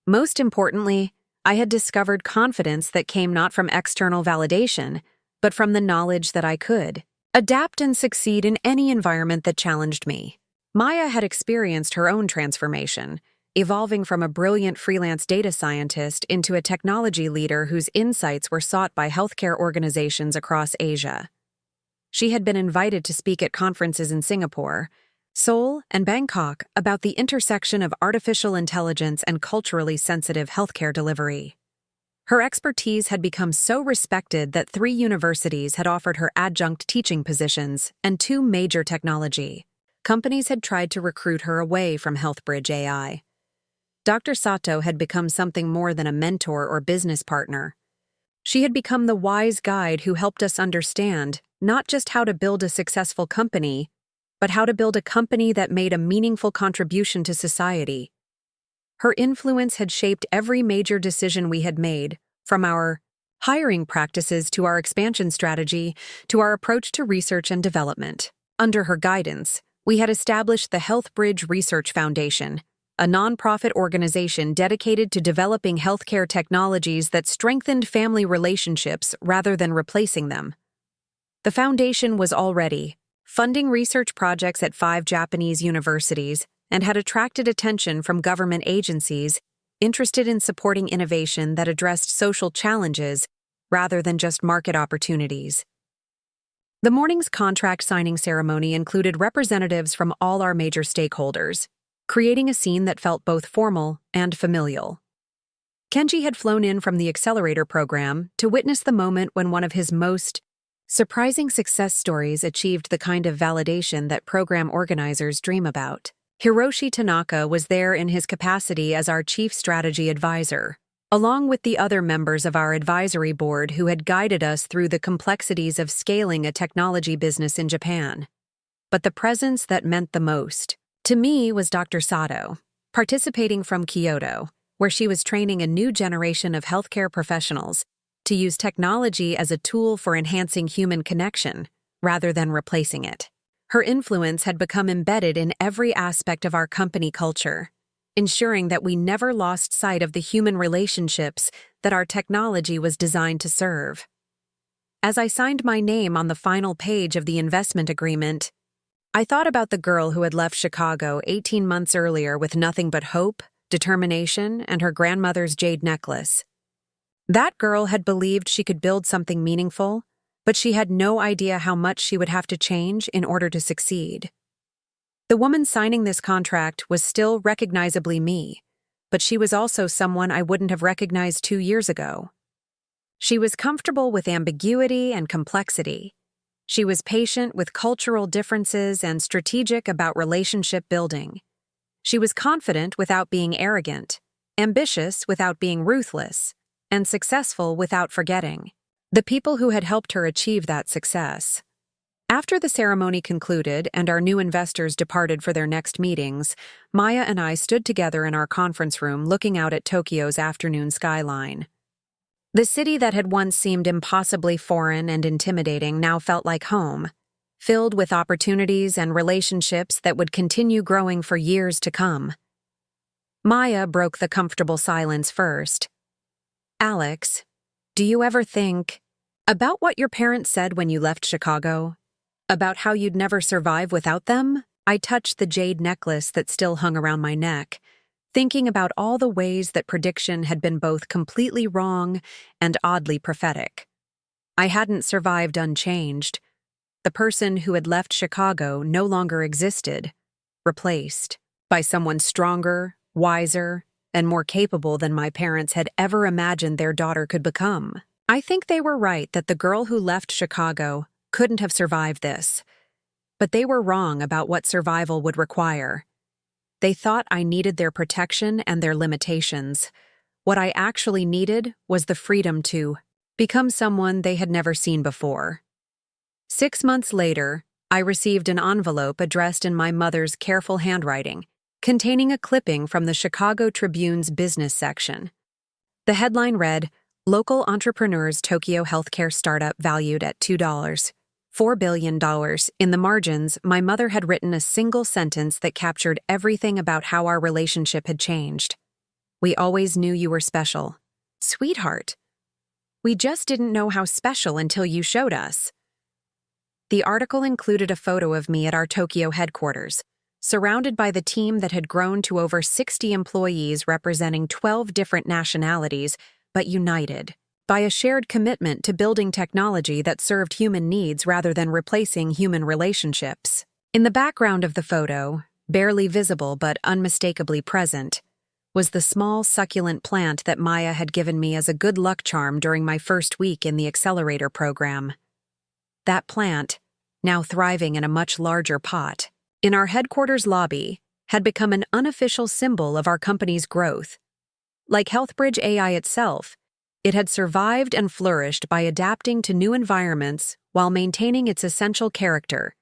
Most importantly, I had discovered confidence that came not from external validation, but from the knowledge that I could adapt and succeed in any environment that challenged me. Maya had experienced her own transformation, evolving from a brilliant freelance data scientist into a technology leader whose insights were sought by healthcare organizations across Asia. She had been invited to speak at conferences in Singapore, Seoul, and Bangkok about the intersection of artificial intelligence and culturally sensitive healthcare delivery. Her expertise had become so respected that 3 universities had offered her adjunct teaching positions, and 2 major technology companies had tried to recruit her away from HealthBridge AI. Dr. Sato had become something more than a mentor or business partner. She had become the wise guide who helped us understand not just how to build a successful company, but how to build a company that made a meaningful contribution to society. Her influence had shaped every major decision we had made, from our hiring practices to our expansion strategy to our approach to research and development. Under her guidance, we had established the HealthBridge Research Foundation, a nonprofit organization dedicated to developing healthcare technologies that strengthened family relationships rather than replacing them. The foundation was already funding research projects at 5 Japanese universities and had attracted attention from government agencies interested in supporting innovation that addressed social challenges rather than just market opportunities. The morning's contract signing ceremony included representatives from all our major stakeholders, creating a scene that felt both formal and familial. Kenji had flown in from the accelerator program to witness the moment when one of his most surprising success stories achieved the kind of validation that program organizers dream about. Hiroshi Tanaka was there in his capacity as our chief strategy advisor, along with the other members of our advisory board who had guided us through the complexities of scaling a technology business in Japan. But the presence that meant the most to me was Dr. Sato, participating from Kyoto, where she was training a new generation of healthcare professionals to use technology as a tool for enhancing human connection, rather than replacing it. Her influence had become embedded in every aspect of our company culture, ensuring that we never lost sight of the human relationships that our technology was designed to serve. As I signed my name on the final page of the investment agreement, I thought about the girl who had left Chicago 18 months earlier with nothing but hope, determination, and her grandmother's jade necklace. That girl had believed she could build something meaningful, but she had no idea how much she would have to change in order to succeed. The woman signing this contract was still recognizably me, but she was also someone I wouldn't have recognized 2 years ago. She was comfortable with ambiguity and complexity. She was patient with cultural differences and strategic about relationship building. She was confident without being arrogant, ambitious without being ruthless, and successful without forgetting the people who had helped her achieve that success. After the ceremony concluded and our new investors departed for their next meetings, Maya and I stood together in our conference room looking out at Tokyo's afternoon skyline. The city that had once seemed impossibly foreign and intimidating now felt like home, filled with opportunities and relationships that would continue growing for years to come. Maya broke the comfortable silence first. "Alex, do you ever think about what your parents said when you left Chicago? About how you'd never survive without them?" I touched the jade necklace that still hung around my neck, thinking about all the ways that prediction had been both completely wrong and oddly prophetic. I hadn't survived unchanged. The person who had left Chicago no longer existed, replaced by someone stronger, wiser, and more capable than my parents had ever imagined their daughter could become. I think they were right that the girl who left Chicago couldn't have survived this, but they were wrong about what survival would require. They thought I needed their protection and their limitations. What I actually needed was the freedom to become someone they had never seen before. 6 months later, I received an envelope addressed in my mother's careful handwriting, containing a clipping from the Chicago Tribune's business section. The headline read, "Local Entrepreneurs Tokyo Healthcare Startup Valued at $4 billion. In the margins, my mother had written a single sentence that captured everything about how our relationship had changed. "We always knew you were special. Sweetheart. We just didn't know how special until you showed us." The article included a photo of me at our Tokyo headquarters, surrounded by the team that had grown to over 60 employees representing 12 different nationalities, but united by a shared commitment to building technology that served human needs rather than replacing human relationships. In the background of the photo, barely visible but unmistakably present, was the small, succulent plant that Maya had given me as a good luck charm during my first week in the accelerator program. That plant, now thriving in a much larger pot, in our headquarters lobby, had become an unofficial symbol of our company's growth. Like HealthBridge AI itself, it had survived and flourished by adapting to new environments while maintaining its essential character.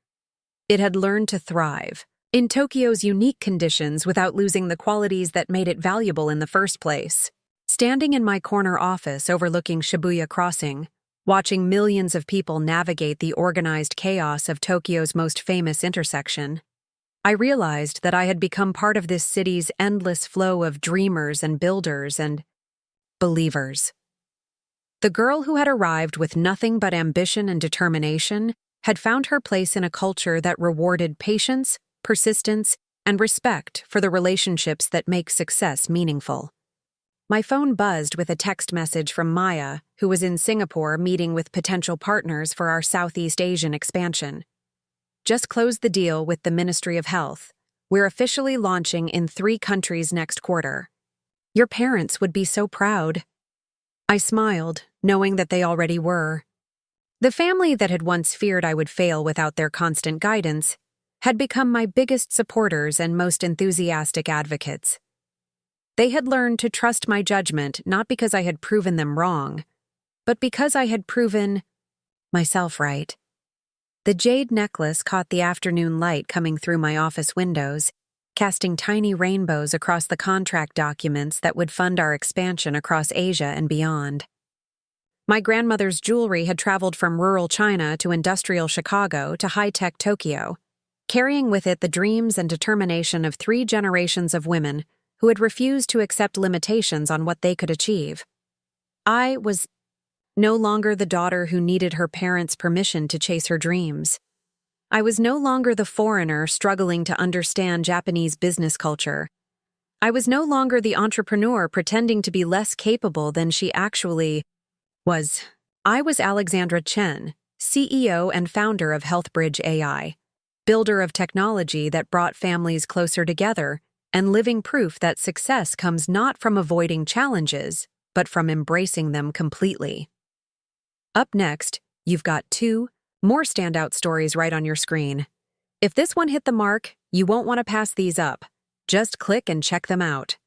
It had learned to thrive in Tokyo's unique conditions without losing the qualities that made it valuable in the first place. Standing in my corner office overlooking Shibuya Crossing, watching millions of people navigate the organized chaos of Tokyo's most famous intersection, I realized that I had become part of this city's endless flow of dreamers and builders and believers. The girl who had arrived with nothing but ambition and determination had found her place in a culture that rewarded patience, persistence, and respect for the relationships that make success meaningful. My phone buzzed with a text message from Maya, who was in Singapore meeting with potential partners for our Southeast Asian expansion. "Just closed the deal with the Ministry of Health. We're officially launching in 3 countries next quarter. Your parents would be so proud." I smiled, knowing that they already were. The family that had once feared I would fail without their constant guidance had become my biggest supporters and most enthusiastic advocates. They had learned to trust my judgment not because I had proven them wrong, but because I had proven myself right. The jade necklace caught the afternoon light coming through my office windows, casting tiny rainbows across the contract documents that would fund our expansion across Asia and beyond. My grandmother's jewelry had traveled from rural China to industrial Chicago to high-tech Tokyo, carrying with it the dreams and determination of 3 generations of women who had refused to accept limitations on what they could achieve. I was no longer the daughter who needed her parents' permission to chase her dreams. I was no longer the foreigner struggling to understand Japanese business culture. I was no longer the entrepreneur pretending to be less capable than she actually was. I was Alexandra Chen, CEO and founder of HealthBridge AI, builder of technology that brought families closer together, and living proof that success comes not from avoiding challenges, but from embracing them completely. Up next, you've got 2 more standout stories right on your screen. If this one hit the mark, you won't want to pass these up. Just click and check them out.